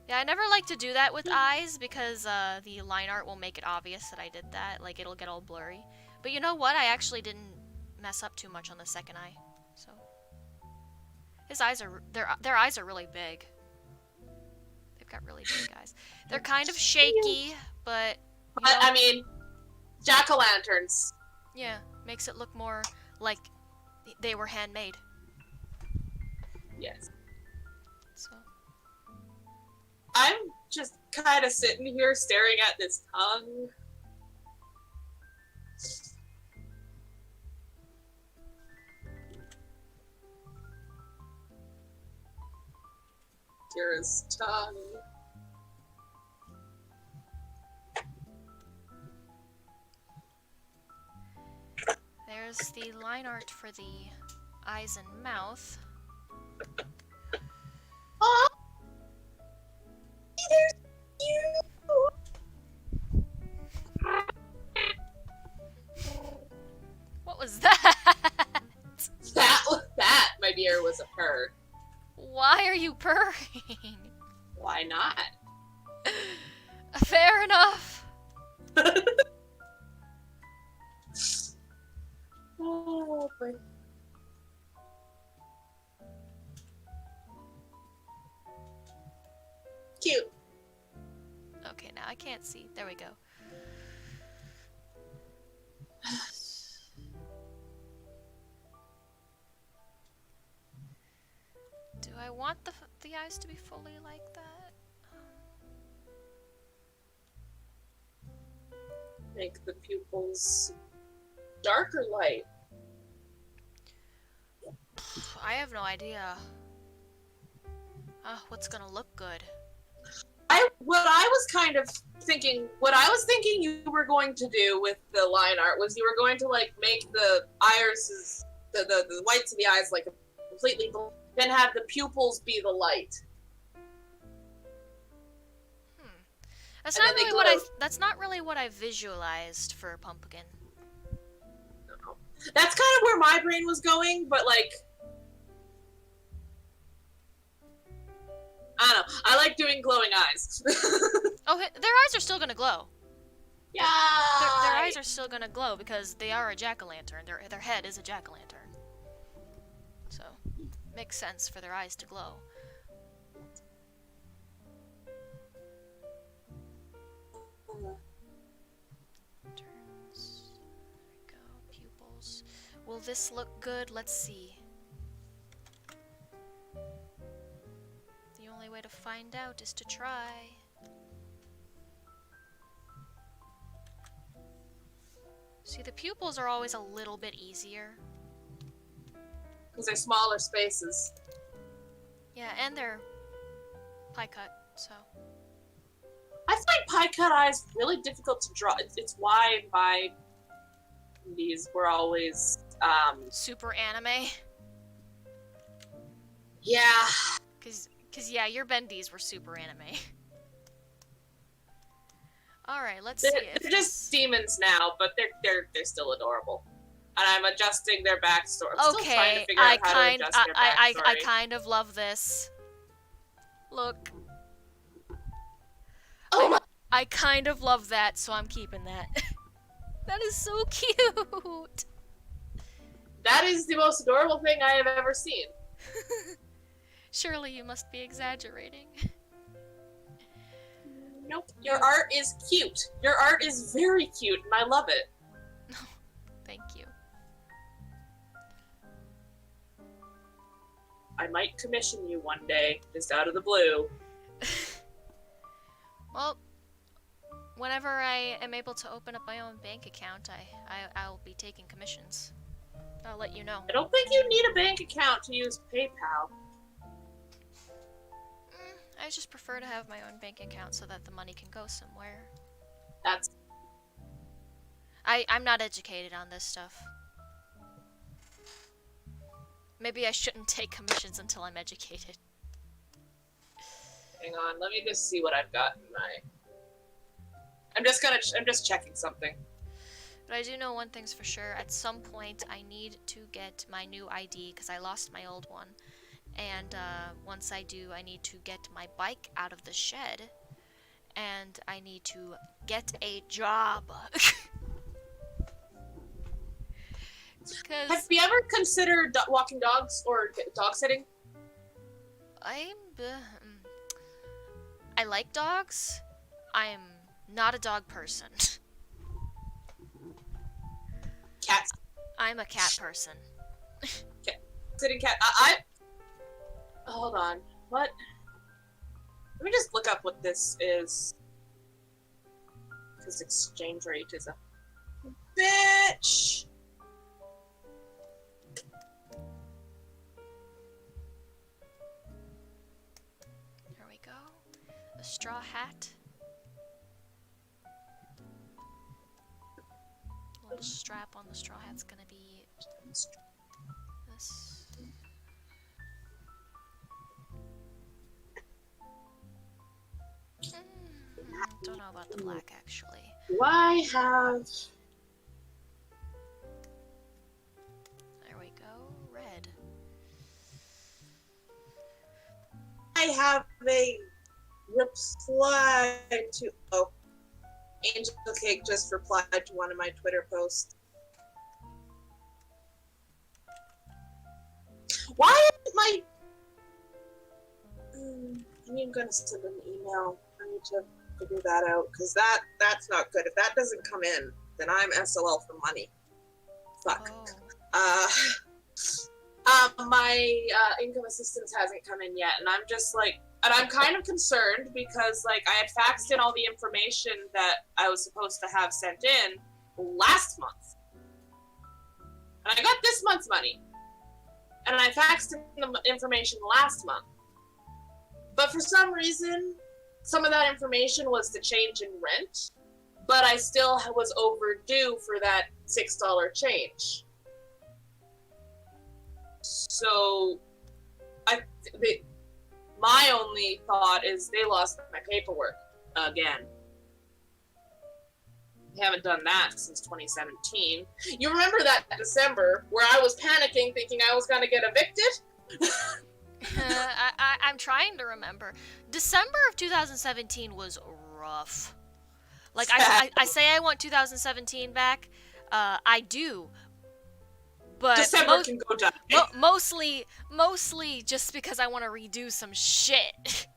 Yeah, I never like to do that with eyes because the line art will make it obvious that I did that. Like, it'll get all blurry. But you know what? I actually didn't mess up too much on the second eye. So his eyes are their eyes are really big. They've got really big eyes. They're kind of shaky, but you know, I mean, jack-o'-lanterns. yeah, makes it look more like they were handmade. Yes. So I'm just kind of sitting here staring at this tongue. Kira's tongue. there's the line art for the eyes and mouth. Oh, there's you. What was that? That, my dear, was a purr. Why are you purring? Why not? Fair enough. Oh, boy. Cute. Okay, now I can't see. There we go. Do I want the eyes to be fully like that? Make the pupils dark or light? I have no idea. What's gonna look good? What I was thinking you were going to do with the line art was you were going to like make the irises, the whites of the eyes like completely black, then have the pupils be the light. That's And not then they really what glow. that's not really what I visualized for Pumpkin. No. That's kind of where my brain was going, but like I don't know. I like doing glowing eyes. Oh, their eyes are still gonna glow. Yeah. Their eyes are still gonna glow because they are a jack-o'-lantern. Their head is a jack-o'-lantern. So, makes sense for their eyes to glow. Turns. There we go. Pupils. Will this look good? Let's see. The only way to find out is to try. See, the pupils are always a little bit easier. Because they're smaller spaces. Yeah, and they're pie cut, so. I find pie cut eyes really difficult to draw. It's why my these were always Super anime. yeah. Cause yeah, your bendies were super anime. Alright, let's see if They're just demons now, but they're still adorable. And I'm adjusting their backstory. I'm still trying to figure out how to adjust their backstory. I kind of love this. Look. Oh my! I kind of love that, so I'm keeping that. That is so cute. That is the most adorable thing I have ever seen. Surely you must be exaggerating. Nope. Your art is cute. Your art is very cute, and I love it. Thank you. I might commission you one day, just out of the blue. Well, whenever I am able to open up my own bank account, I'll be taking commissions. I'll let you know. I don't think you need a bank account to use PayPal. I just prefer to have my own bank account so that the money can go somewhere. That's... I'm not educated on this stuff. Maybe I shouldn't take commissions until I'm educated. Hang on, let me just see what I've got in my... I'm just checking something. But I do know one thing's for sure. At some point, I need to get my new ID because I lost my old one. And once I do, I need to get my bike out of the shed. And I need to get a job. Have you ever considered walking dogs or dog sitting? I like dogs. I'm not a dog person. Cats. I'm a cat person. Sitting cat. Hold on. What? Let me just look up what this is. Because exchange rate is a bitch. There we go. A straw hat. A little strap on the straw hat's gonna be this. Don't know about the black actually. Do I have... There we go. Red. I have a reply to... Oh. Angel Cake just replied to one of my Twitter posts. I'm gonna send an email. I need to figure that out, because that's not good. If that doesn't come in, then I'm SOL for money. Fuck. My income assistance hasn't come in yet, and I'm just like, and I'm kind of concerned because like I had faxed in all the information that I was supposed to have sent in last month, and I got this month's money, and I faxed in the information last month, but for some reason, some of that information was the change in rent, but I still was overdue for that $6 change. So, my only thought is they lost my paperwork again. They haven't done that since 2017. You remember that December where I was panicking thinking I was going to get evicted? I'm trying to remember. December of 2017 was rough. Like, I say I want 2017 back. I do. But December can go down. Mostly just because I want to redo some shit.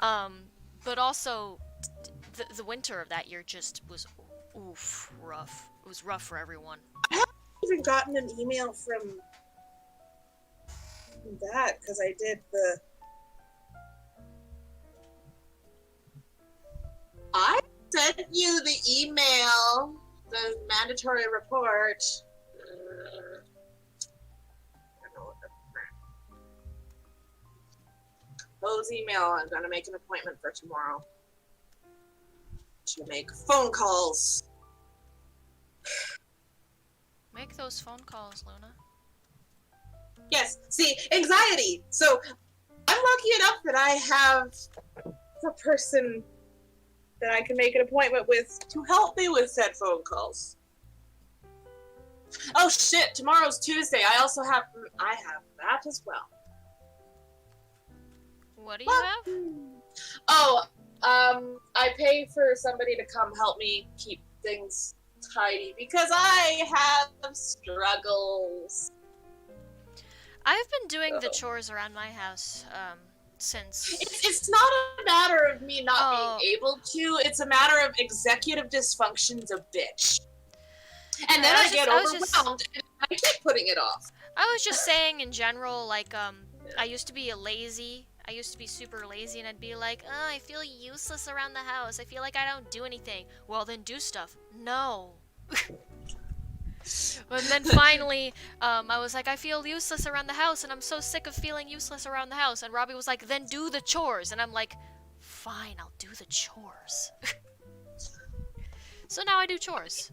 But also, the winter of that year just was, rough. It was rough for everyone. I haven't even gotten an email from that, because I did the... I sent you the email, the mandatory report. Compose email. I'm gonna make an appointment for tomorrow to make phone calls. Make those phone calls, Luna. Yes, see, anxiety. So I'm lucky enough that I have the person that I can make an appointment with to help me with said phone calls. Oh shit, tomorrow's Tuesday. I have that as well. What do you have? Oh, I pay for somebody to come help me keep things tidy because I have struggles. I've been doing the chores around my house, since... It's not a matter of me not being able to, it's a matter of executive dysfunction's a bitch. And then I get overwhelmed and I keep putting it off. I was just saying in general, like, I used to be lazy. I used to be super lazy, and I'd be like, I feel useless around the house. I feel like I don't do anything. Well, then do stuff. No. But then finally, I was like, I feel useless around the house, and I'm so sick of feeling useless around the house. And Robbie was like, then do the chores. And I'm like, fine, I'll do the chores. So now I do chores.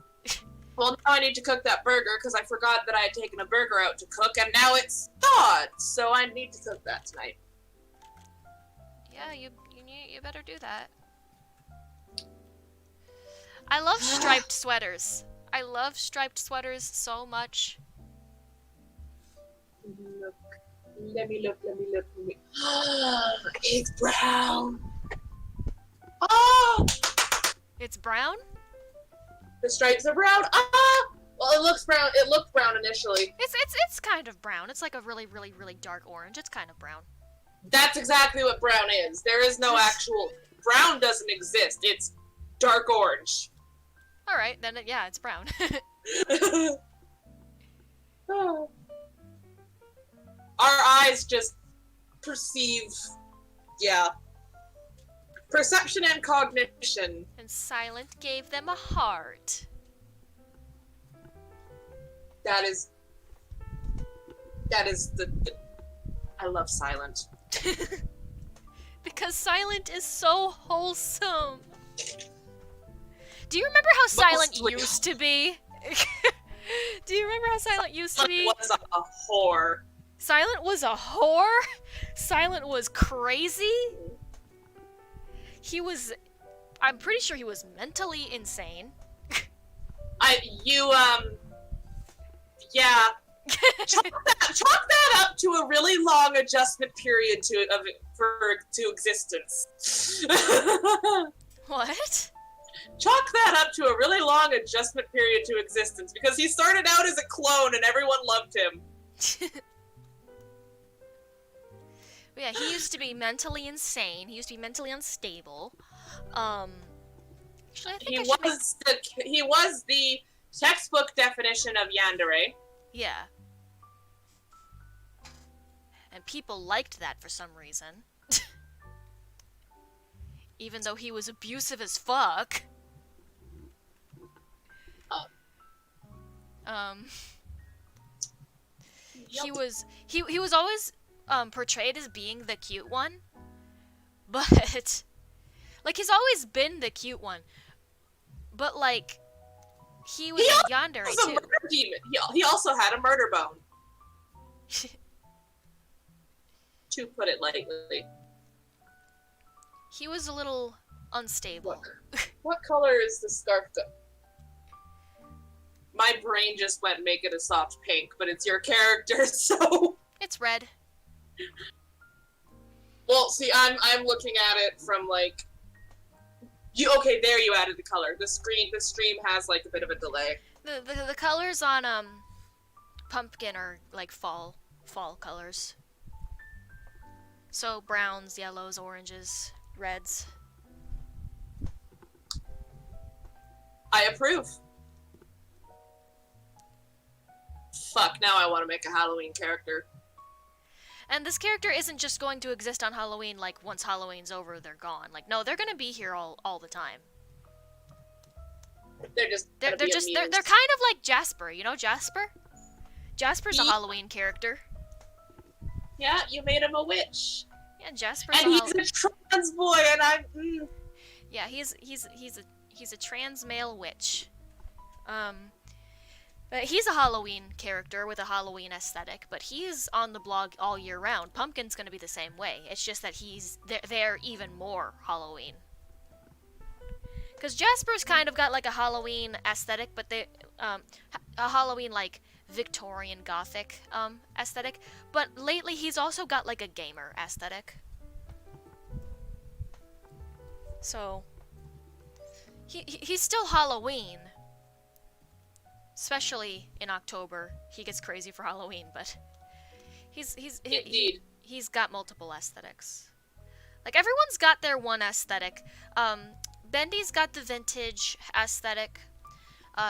Well, now I need to cook that burger because I forgot that I had taken a burger out to cook, and now it's thawed. So I need to cook that tonight. Yeah, you better do that. I love striped sweaters. I love striped sweaters so much. Look. Let me look. It's brown. Oh! It's brown? The stripes are brown. Ah! Well, it looks brown. It looked brown initially. It's kind of brown. It's like a really, really, really dark orange. It's kind of brown. That's exactly what brown is. There is no actual... Brown doesn't exist. It's dark orange. Alright, then yeah, it's brown. Our eyes just perceive... Yeah. Perception and cognition. And Silent gave them a heart. That is the... I love Silent. Because Silent is so wholesome. Do you remember how Silent used to be? Do you remember how Silent used to be? Silent was a whore. Silent was a whore? Silent was crazy? I'm pretty sure he was mentally insane. Yeah. Chalk that up to a really long adjustment period to existence. What? Chalk that up to a really long adjustment period to existence because he started out as a clone and everyone loved him. But yeah, he used to be mentally insane. He used to be mentally unstable. Actually, I think He I should make... he was the textbook definition of yandere. Yeah. And people liked that for some reason. Even though he was abusive as fuck. He was always portrayed as being the cute one, but like he's always been the cute one, but like he was a yandere He was a too. murder demon. He also had a murder bone. To put it lightly. He was a little unstable. Look, what color is the scarf? My brain just went make it a soft pink, but it's your character, so. It's red. Well, see, I'm looking at it from like. Okay, there you added the color. The stream has like a bit of a delay. The colors on pumpkin are like fall colors. So browns, yellows, oranges, reds. I approve. Fuck, now I want to make a Halloween character. And this character isn't just going to exist on Halloween, like, once Halloween's over, they're gone. Like, no, they're gonna be here all the time. They're kind of like Jasper, you know Jasper? Jasper's a Halloween character. Yeah, you made him a witch. Yeah, Jasper's and he's a trans boy, and I'm. Yeah, he's a trans male witch. But he's a Halloween character with a Halloween aesthetic, but he's on the blog all year round. Pumpkin's gonna be the same way. It's just that they're even more Halloween. Because Jasper's kind of got like a Halloween aesthetic, but a Halloween like Victorian Gothic aesthetic. But lately he's also got like a gamer aesthetic. So he's still Halloween. Especially in October, he gets crazy for Halloween, but he's got multiple aesthetics. Like everyone's got their one aesthetic. Bendy's got the vintage aesthetic.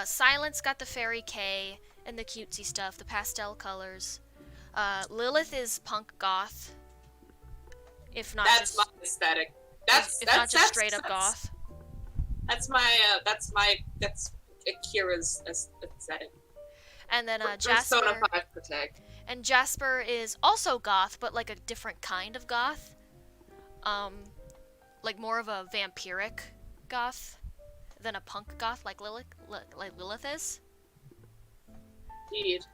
Silent's got the fairy K and the cutesy stuff, the pastel colors. Lilith is punk goth. If not that's my aesthetic. That's not just straight up goth. That's Akira's aesthetic. And then Jasper. Persona 5 Protect. And Jasper is also goth, but like a different kind of goth. Like more of a vampiric goth than a punk goth like Lilith is. Indeed.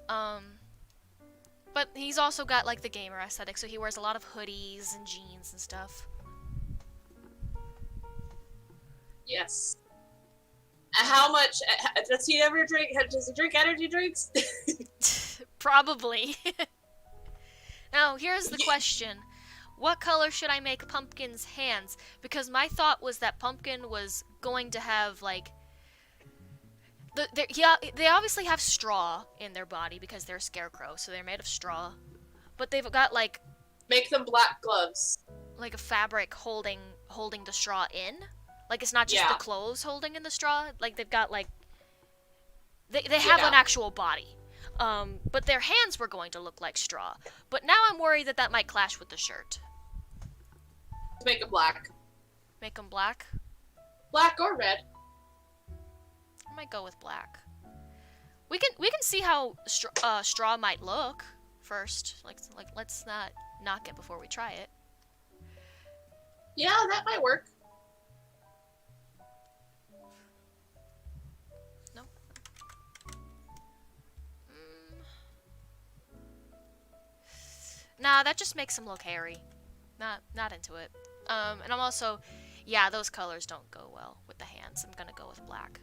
But he's also got like the gamer aesthetic, so he wears a lot of hoodies and jeans and stuff. Yes. How much does he ever drink? Does he drink energy drinks? Probably. Now, here's the question. What color should I make Pumpkin's hands? Because my thought was that Pumpkin was going to have, like... they obviously have straw in their body because they're a scarecrow, so they're made of straw. But they've got, like... Make them black gloves. Like a fabric holding the straw in. Like, it's not just the clothes holding in the straw. Like, they've got, like... They have an actual body. But their hands were going to look like straw. But now I'm worried that might clash with the shirt. Make them black. Make them black? Black or red. I might go with black. We can see how straw might look first. Like let's not knock it before we try it. Yeah, that might work. Nah, that just makes him look hairy. Not into it. And I'm also, yeah, those colors don't go well with the hands. I'm gonna go with black.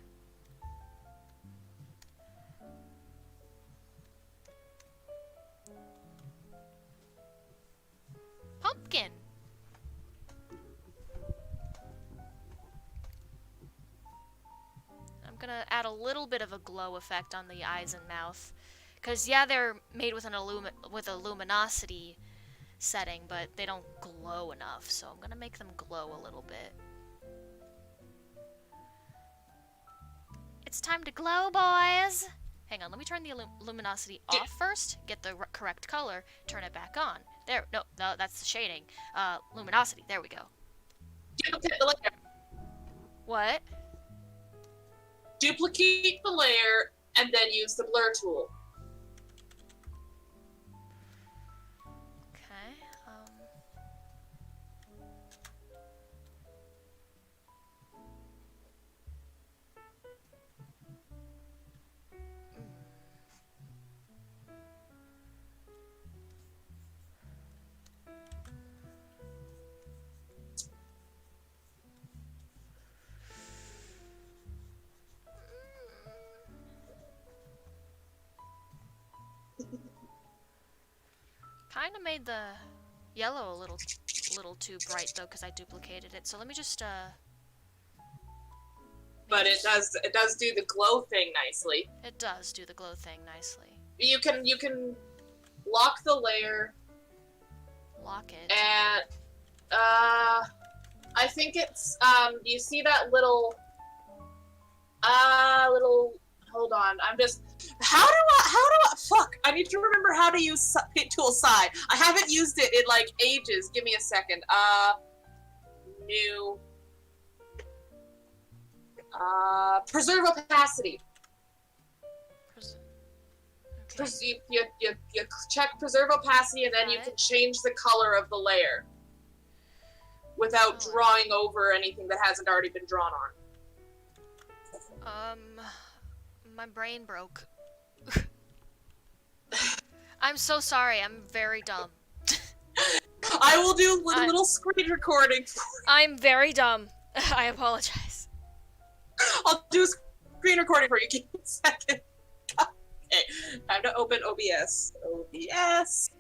Pumpkin! I'm gonna add a little bit of a glow effect on the eyes and mouth. Because, yeah, they're made with with a luminosity setting, but they don't glow enough, so I'm gonna make them glow a little bit. It's time to glow, boys! Hang on, let me turn the luminosity off first, get the correct color, turn it back on. There, no, that's the shading. Luminosity, there we go. Duplicate the layer. What? Duplicate the layer and then use the blur tool. Okay, kind of made the yellow a little too bright though, because I duplicated it. So let me just But it does do the glow thing nicely. It does do the glow thing nicely. You can lock the layer. Lock it. And I think it's do you see that little hold on, I'm just how do I fuck, I need to remember how to use Paint Tool Psi. I haven't used it in like ages. Give me a second. New preserve opacity. Okay. You check preserve opacity and then you can change the color of the layer without drawing over anything that hasn't already been drawn on. My brain broke. I'm so sorry, I'm very dumb. I will do a little screen recording. I'm very dumb. I apologize. I'll do a screen recording for you. Give me a second. Okay, time to open OBS. OBS.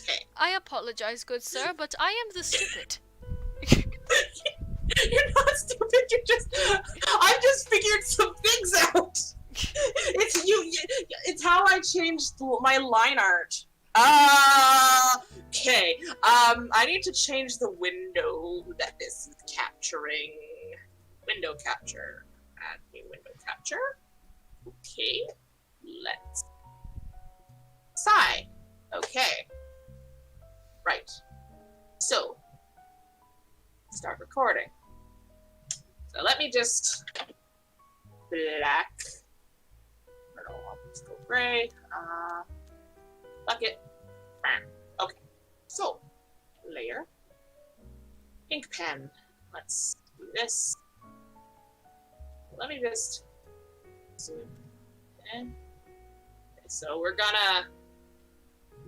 Okay. I apologize, good sir, but I am the stupid. You're not stupid. I've just figured some things out. It's you. It's how I changed my line art. Okay. I need to change the window that this is capturing. Window capture. Add new window capture. Okay. Let's. Psi. Okay. Right. So. Start recording. So let me just. Black. Let's go gray. Bucket. Okay. So. Layer. Ink pen. Let's do this. Let me just zoom in. Okay, so we're gonna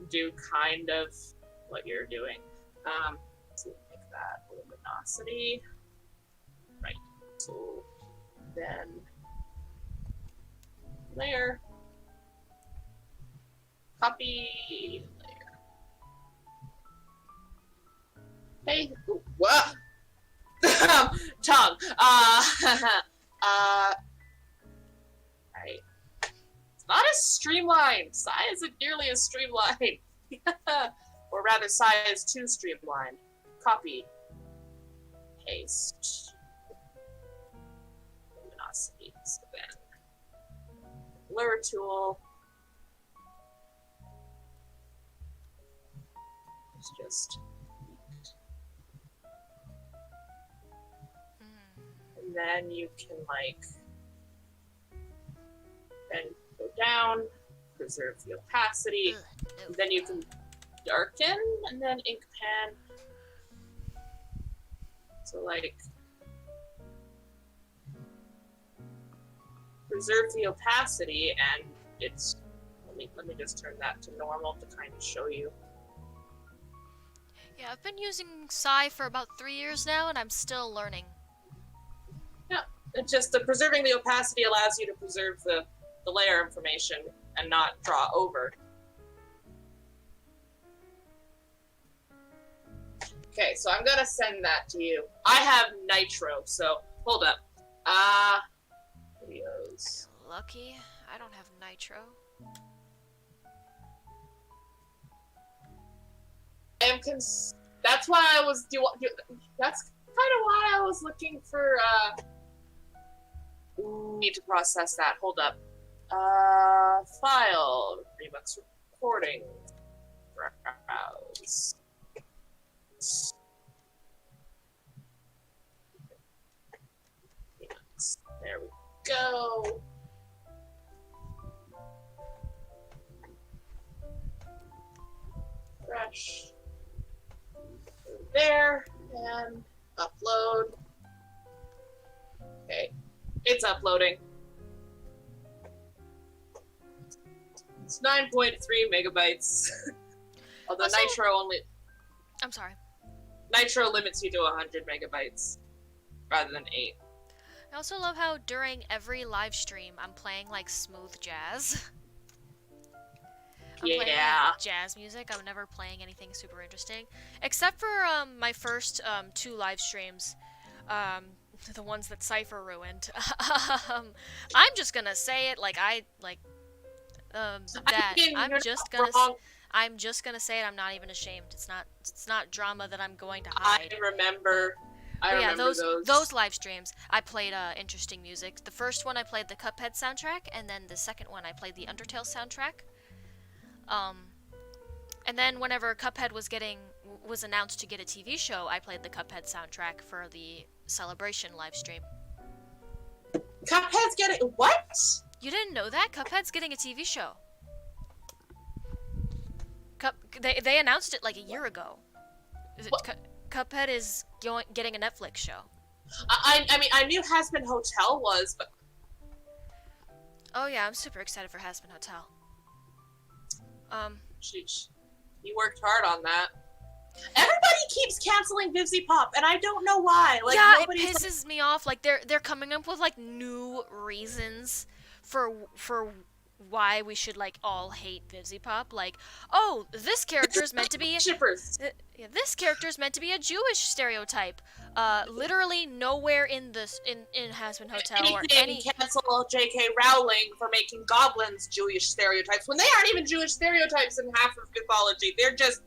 do kind of what you're doing. So make that luminosity. Right. So then layer. Copy layer. Hey. Ooh, what? Tongue. Right. It's not as streamlined. Psi isn't nearly as streamlined. Or rather, Psi is too streamlined. Copy. Paste. Luminosity. So then, blur tool. It's just. And then you can like then go down, preserve the opacity, and then you can darken and then ink pen. So like preserve the opacity and it's let me just turn that to normal to kind of show you. Yeah, I've been using Psi for about 3 years now and I'm still learning. Yeah, it's just preserving the opacity allows you to preserve the layer information and not draw over. Okay, so I'm gonna send that to you. I have Nitro, so hold up. Videos. lucky. I don't have nitro. That's why I was that's kind of why I was looking for need to process that. Hold up. File Remix recording. Browse. There we go. Fresh. There and upload. Okay, it's uploading. It's 9.3 megabytes. Although Also, I'm sorry. Nitro limits you to 100 megabytes rather than 8. I also love how during every live stream I'm playing like smooth jazz. I'm playing like, jazz music. I'm never playing anything super interesting, except for my first 2 live streams, the ones that Cypher ruined. I'm just gonna say it like I'm just gonna say it. I'm not even ashamed. It's not drama that I'm going to hide. I remember those live streams. I played interesting music. The first one I played the Cuphead soundtrack, and then the second one I played the Undertale soundtrack. And then whenever Cuphead was announced to get a TV show, I played the Cuphead soundtrack for the Celebration live stream. Cuphead's getting what? You didn't know that? Cuphead's getting a TV show. They announced it like a year ago. Cuphead is getting a Netflix show. I mean, I knew Hazbin Hotel was, but... Oh yeah, I'm super excited for Hazbin Hotel. Sheesh. You worked hard on that. Everybody keeps canceling Vivzy Pop, and I don't know why. Like, yeah, it pisses me off. Like, they're coming up with, like, new reasons for why we should, like, all hate Vivzy Pop. Like, oh, this character is meant to be... Shippers. This character is meant to be a Jewish stereotype. Literally nowhere in Hazbin Hotel or any... cancel J.K. Rowling for making goblins Jewish stereotypes when they aren't even Jewish stereotypes in half of mythology. They're just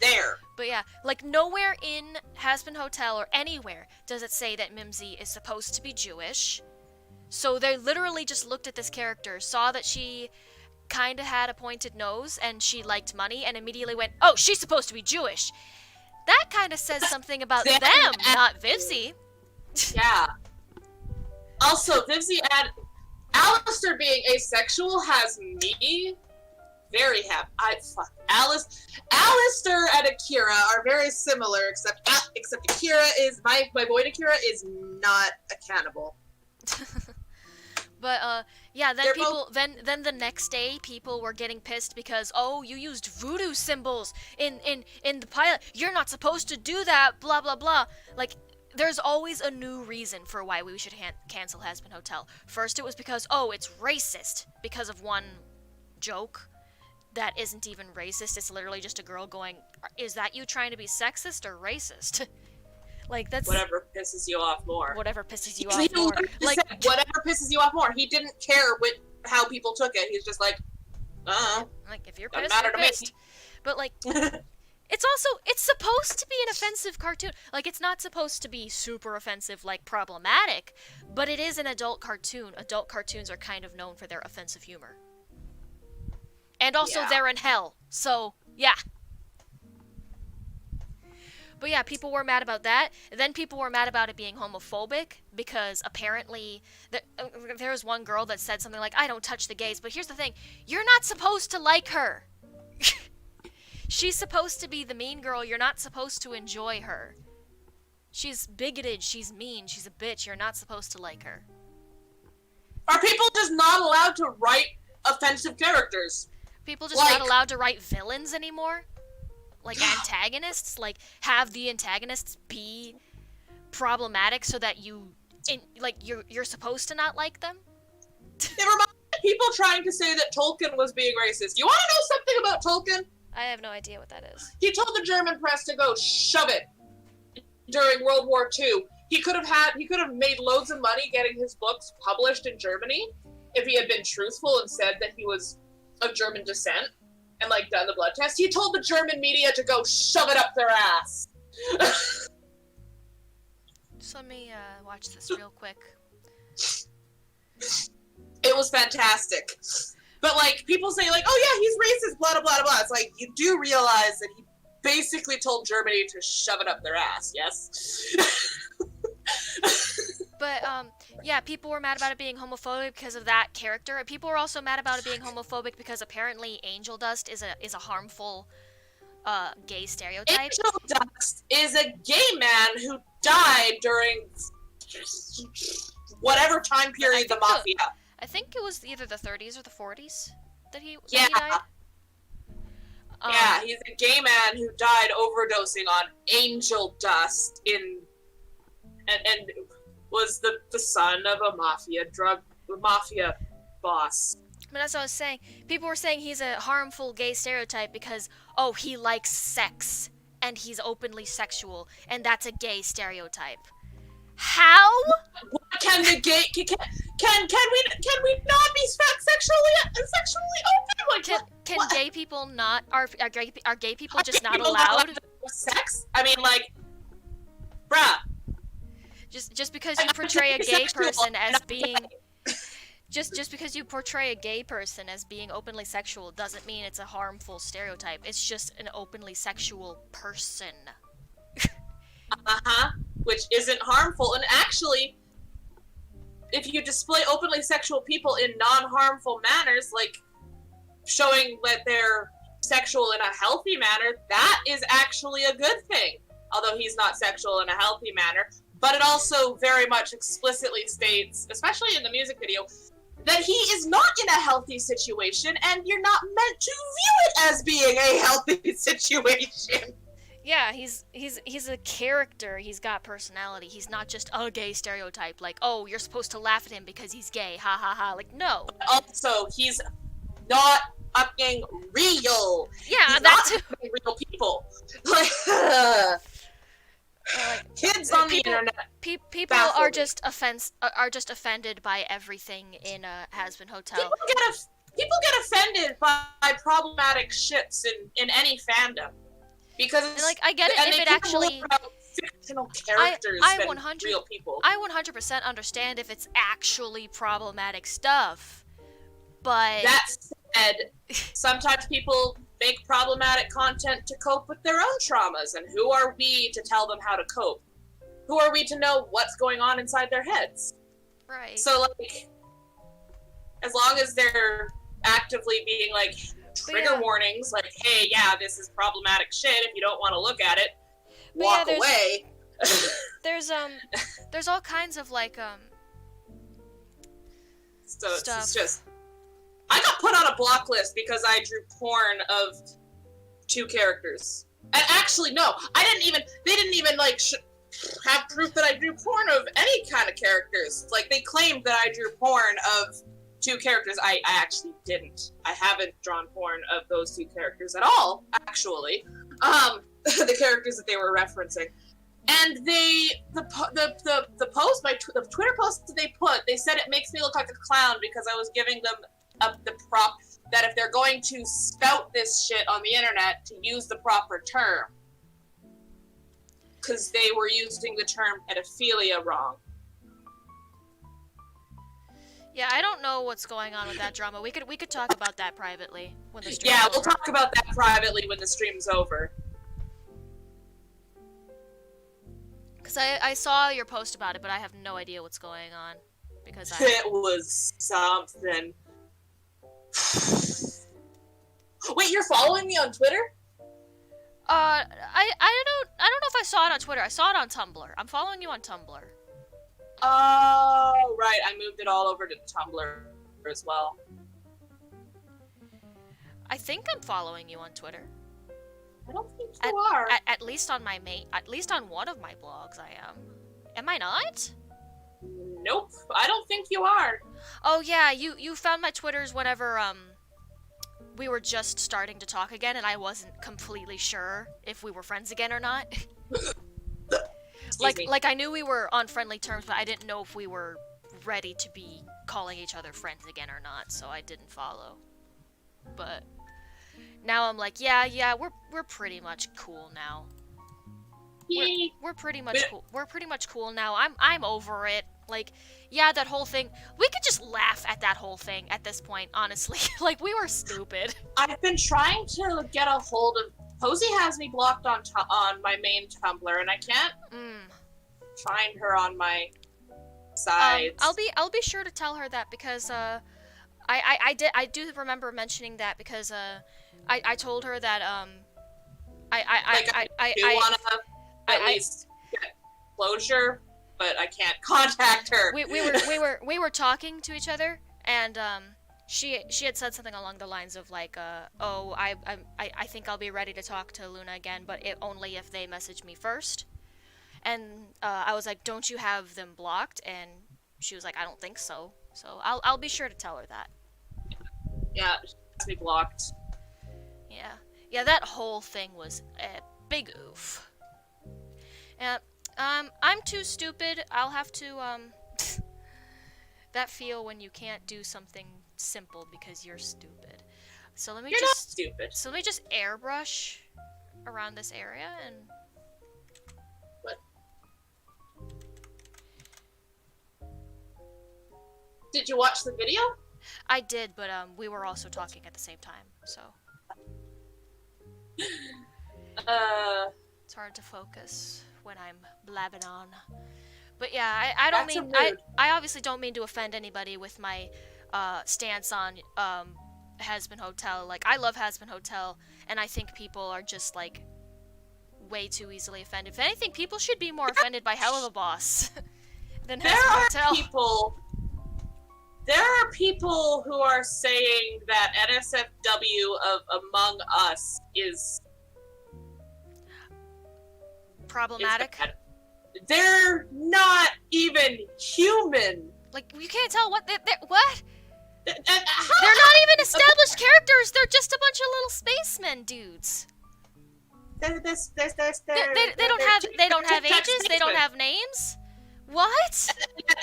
there. But yeah, like nowhere in Hazbin Hotel or anywhere does it say that Mimsy is supposed to be Jewish. So they literally just looked at this character, saw that she kind of had a pointed nose and she liked money, and immediately went, oh, she's supposed to be Jewish. That kind of says something about them, not Vivzy. Yeah. Also, Vivzy Alistair being asexual has me very happy. Alistair and Akira are very similar, except Akira is my boy. Akira is not a cannibal. But yeah, then the next day people were getting pissed because, oh, you used voodoo symbols in the pilot. You're not supposed to do that, blah blah blah. Like, there's always a new reason for why we should cancel Hazbin Hotel. First it was because, oh, it's racist because of one joke that isn't even racist. It's literally just a girl going, is that you trying to be sexist or racist? Like, that's... Whatever pisses you off more. Whatever pisses you off more. Like, whatever pisses you off more. He didn't care how people took it. He's just like, like, if you're pissed, you're pissed. But, like, it's supposed to be an offensive cartoon. Like, it's not supposed to be super offensive, like, problematic, but it is an adult cartoon. Adult cartoons are kind of known for their offensive humor. And also, they're in hell. So, yeah. But yeah, people were mad about that. Then people were mad about it being homophobic because apparently there was one girl that said something like, I don't touch the gays. But here's the thing. You're not supposed to like her. She's supposed to be the mean girl. You're not supposed to enjoy her. She's bigoted. She's mean. She's a bitch. You're not supposed to like her. Are people just not allowed to write offensive characters? People just not allowed to write villains anymore? Like, antagonists? Like, have the antagonists be problematic so that you're supposed to not like them? It reminds me of people trying to say that Tolkien was being racist. You want to know something about Tolkien? I have no idea what that is. He told the German press to go shove it during World War II. He could have made loads of money getting his books published in Germany, if he had been truthful and said that he was of German descent and like done the blood test, he told the German media to go shove it up their ass. So let me watch this real quick. It was fantastic. But like people say like, oh yeah, he's racist, blah blah blah blah. It's like you do realize that he basically told Germany to shove it up their ass, yes? But yeah, people were mad about it being homophobic because of that character. People were also mad about it being homophobic because apparently angel dust is a harmful gay stereotype. Angel Dust is a gay man who died during whatever time period the mafia. I think it was either the 30s or the 40s that he Yeah. died. Yeah, he's a gay man who died overdosing on angel dust and was the son of a mafia boss. But that's what I was saying. People were saying he's a harmful gay stereotype because, oh, he likes sex and he's openly sexual, and that's a gay stereotype. How? Can the gay can we not be sexually open? Like Can what? gay people not are gay people just not people allowed? to have sex? I mean, like, bruh. Just because you portray a gay person as being just because you portray a gay person as being openly sexual doesn't mean it's a harmful stereotype. It's just an openly sexual person. Which isn't harmful, and actually, if you display openly sexual people in non-harmful manners, like showing that they're sexual in a healthy manner, that is actually a good thing. Although he's not sexual in a healthy manner, but it also very much explicitly states, especially in the music video, that he is not in a healthy situation, and you're not meant to view it as being a healthy situation. Yeah, he's a character. He's got personality. He's not just a gay stereotype. Like, oh, you're supposed to laugh at him because he's gay. Ha ha ha. Like, no. But also, he's not fucking real. Yeah, he's that's not fucking real people. Like, kids on the internet. People are just offended by everything in a Has-Been Hotel. People get offended by problematic shits in any fandom. Because And, like, I get it if it actually fictional characters than real people. I 100% understand if it's actually problematic stuff, but that said, sometimes people make problematic content to cope with their own traumas, and who are we to tell them how to cope? Who are we to know what's going on inside their heads? right. So, like, as long as they're actively being like, trigger warnings, like, hey, yeah, this is problematic shit. If you don't want to look at it, walk away. There's all kinds of like So stuff. it's just, I got put on a block list because I drew porn of 2 characters. And actually, no, they didn't even like have proof that I drew porn of any kind of characters. Like, they claimed that I drew porn of 2 characters. I actually didn't. I haven't drawn porn of those 2 characters at all, actually. The characters that they were referencing. And the Twitter post that they said it makes me look like a clown because I was giving them the prop that if they're going to spout this shit on the internet, to use the proper term. Because they were using the term pedophilia wrong. Yeah, I don't know what's going on with that drama. We could talk about that privately when the stream's Yeah, over. we'll talk about that privately when the stream's over. Because I saw your post about it, but I have no idea what's going on. Because It was something. Wait, you're following me on Twitter? I don't know if I saw it on Twitter. I saw it on Tumblr. I'm following you on Tumblr. Oh, right. I moved it all over to Tumblr as well. I think I'm following you on Twitter. I don't think you are. At least on at least on one of my blogs I am. Am I not? Nope. I don't think you are. Oh yeah, you found my Twitters whenever we were just starting to talk again and I wasn't completely sure if we were friends again or not. Excuse me. Like I knew we were on friendly terms, but I didn't know if we were ready to be calling each other friends again or not, so I didn't follow. But now I'm like, yeah, we're pretty much cool now. We're pretty much cool. We're pretty much cool now. I'm over it. Like, yeah, that whole thing. We could just laugh at that whole thing at this point, honestly. Like, we were stupid. I've been trying to get a hold of. Posey has me blocked on my main Tumblr, and I can't find her on my sides. I'll be sure to tell her that because I do remember mentioning that because I told her that I want to at least get closure, but I can't contact her. We were talking to each other, and she had said something along the lines of like, oh, I think I'll be ready to talk to Luna again, but only if they message me first. And I was like, don't you have them blocked? And she was like, I don't think so. So I'll be sure to tell her that. Yeah, she has me blocked. Yeah, that whole thing was a big oof. Yeah, I'm too stupid. I'll have to that feel when you can't do something simple because you're stupid. So let me You're not stupid. So let me just airbrush around this area and. What? Did you watch the video? I did, but we were also talking at the same time, so. It's hard to focus when I'm blabbing on. But yeah, I don't mean I obviously don't mean to offend anybody with my stance on Hazbin Hotel. Like, I love Hazbin Hotel, and I think people are just like way too easily offended. If anything, people should be more offended by Hell of a Boss than Hazbin Hotel. There are people who are saying that NSFW of Among Us is problematic. They're not even human. Like, you can't tell what what? They're not even established characters. They're just a bunch of little spacemen dudes. They don't have ages. They don't have names. What?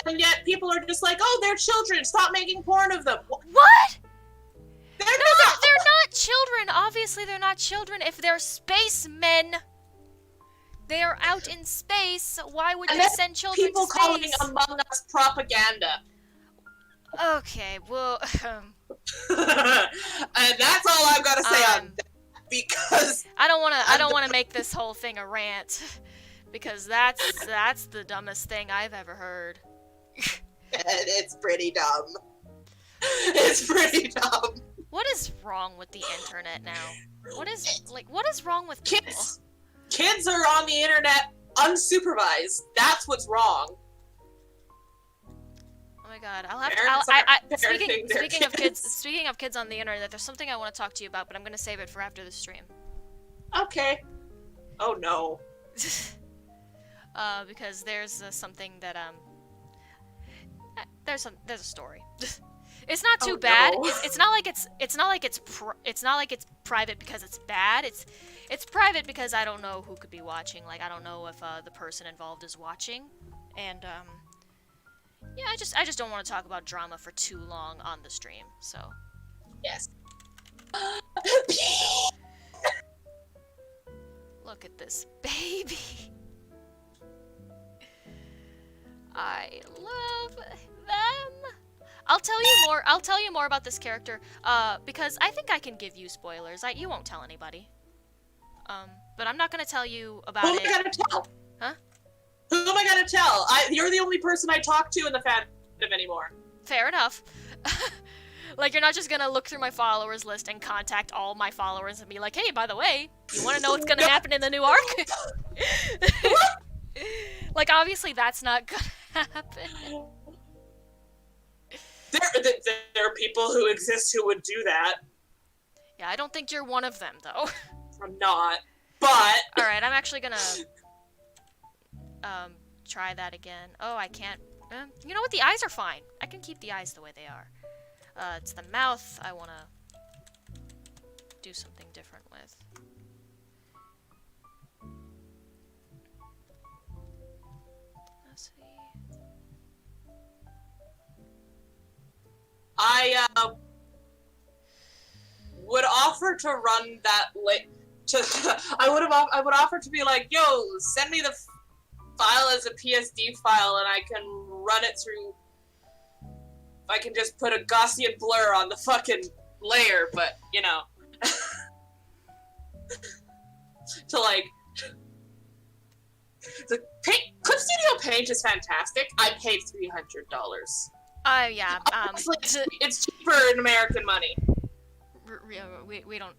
And yet people are just like, oh, they're children. Stop making porn of them. What? They're not. They're not children. Obviously, they're not children. If they're spacemen, they are out in space. Why would you send children to space? People calling Among Us propaganda. Okay, well, and that's all I've got to say on that, because I don't want to make this whole thing a rant, because that's the dumbest thing I've ever heard. It's pretty dumb. It's pretty dumb. What is wrong with the internet now? What is wrong with people? Kids are on the internet unsupervised. That's what's wrong. Oh my god, I'll have to. Speaking of kids on the internet, there's something I want to talk to you about, but I'm gonna save it for after the stream. Okay. Oh no. Because there's something that there's a story. It's not too bad. No. It's not like it's private because it's bad. It's private because I don't know who could be watching. Like, I don't know if the person involved is watching, and yeah, I just don't want to talk about drama for too long on the stream. So yes. Look at this baby. I love them. I'll tell you more about this character, because I think I can give you spoilers. You won't tell anybody. But I'm not gonna tell you about it. Who am I gonna tell? Huh? Who am I gonna tell? You're the only person I talk to in the fandom anymore. Fair enough. Like, you're not just gonna look through my followers list and contact all my followers and be like, hey, by the way, you wanna know what's gonna happen in the new arc? Like, obviously that's not gonna happen. There are people who exist who would do that. Yeah, I don't think you're one of them, though. I'm not, but... Alright, I'm actually gonna... try that again. Oh, I can't... you know what? The eyes are fine. I can keep the eyes the way they are. It's the mouth I wanna... do something different with. Let's see... I would offer to run that I would offer to be like, yo, send me the file as a PSD file and I can run it through. I can just put a Gaussian blur on the fucking layer, but you know, to like. Clip Studio Paint is fantastic. I paid $300. Yeah. Honestly, it's cheaper in American money. We don't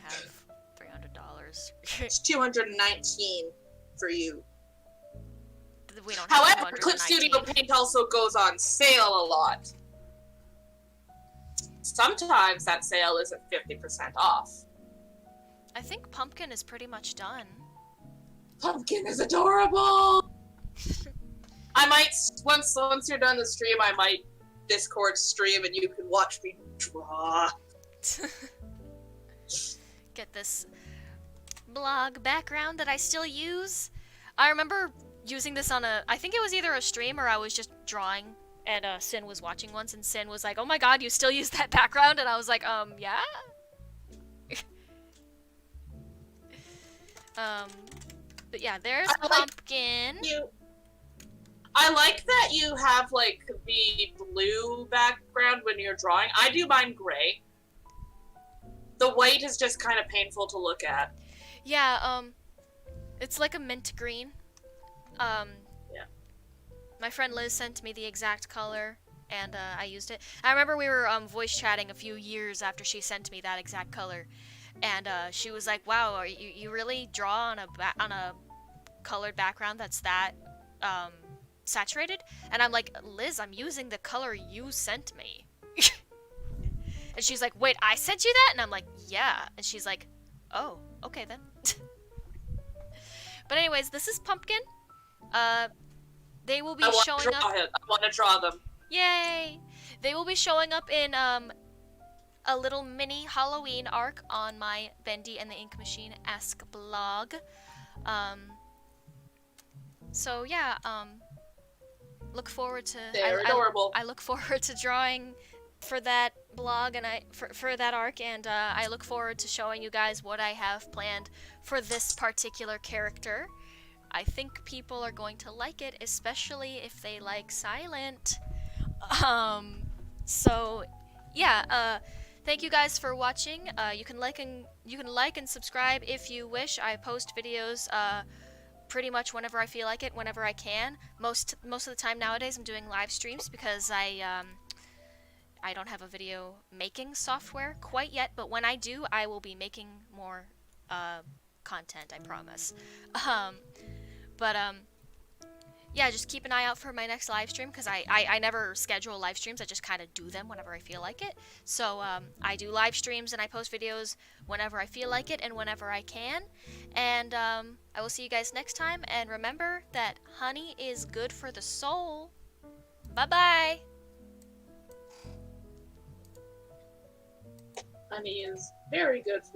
have $300. It's $219 for you. We don't have However, Clip Studio Paint also goes on sale a lot. Sometimes that sale isn't 50% off. I think Pumpkin is pretty much done. Pumpkin is adorable! I might, once you're done the stream, I might Discord stream and you can watch me draw. Get this blog background that I still use. I remember using this on I think it was either a stream or I was just drawing, and Sin was watching once, and Sin was like, oh my god, you still use that background? And I was like, yeah? But yeah, there's Pumpkin. I like that you have, like, the blue background when you're drawing. I do mine gray. The white is just kind of painful to look at. Yeah, it's like a mint green. Yeah. My friend Liz sent me the exact color, and I used it. I remember we were voice chatting a few years after she sent me that exact color, and she was like, "Wow, you really draw on a colored background that's that saturated?" And I'm like, "Liz, I'm using the color you sent me." And she's like, "Wait, I sent you that?" And I'm like, "Yeah." And she's like, "Oh, okay then." But anyways, this is Pumpkin. They will be showing up. I want to draw them. Yay! They will be showing up in a little mini Halloween arc on my Bendy and the Ink Machine-esque blog. So yeah, look forward to. They're adorable. I look forward to drawing for that blog and for that arc, and I look forward to showing you guys what I have planned for this particular character. I think people are going to like it, especially if they like Silent. So yeah, thank you guys for watching. You can like and subscribe if you wish. I post videos pretty much whenever I feel like it, whenever I can. Most of the time nowadays I'm doing live streams because I don't have a video making software quite yet, but when I do, I will be making more content, I promise. Yeah, just keep an eye out for my next live stream, because I never schedule live streams, I just kind of do them whenever I feel like it. So I do live streams and I post videos whenever I feel like it and whenever I can. And I will see you guys next time, and remember that honey is good for the soul. Bye-bye! Honey is very good for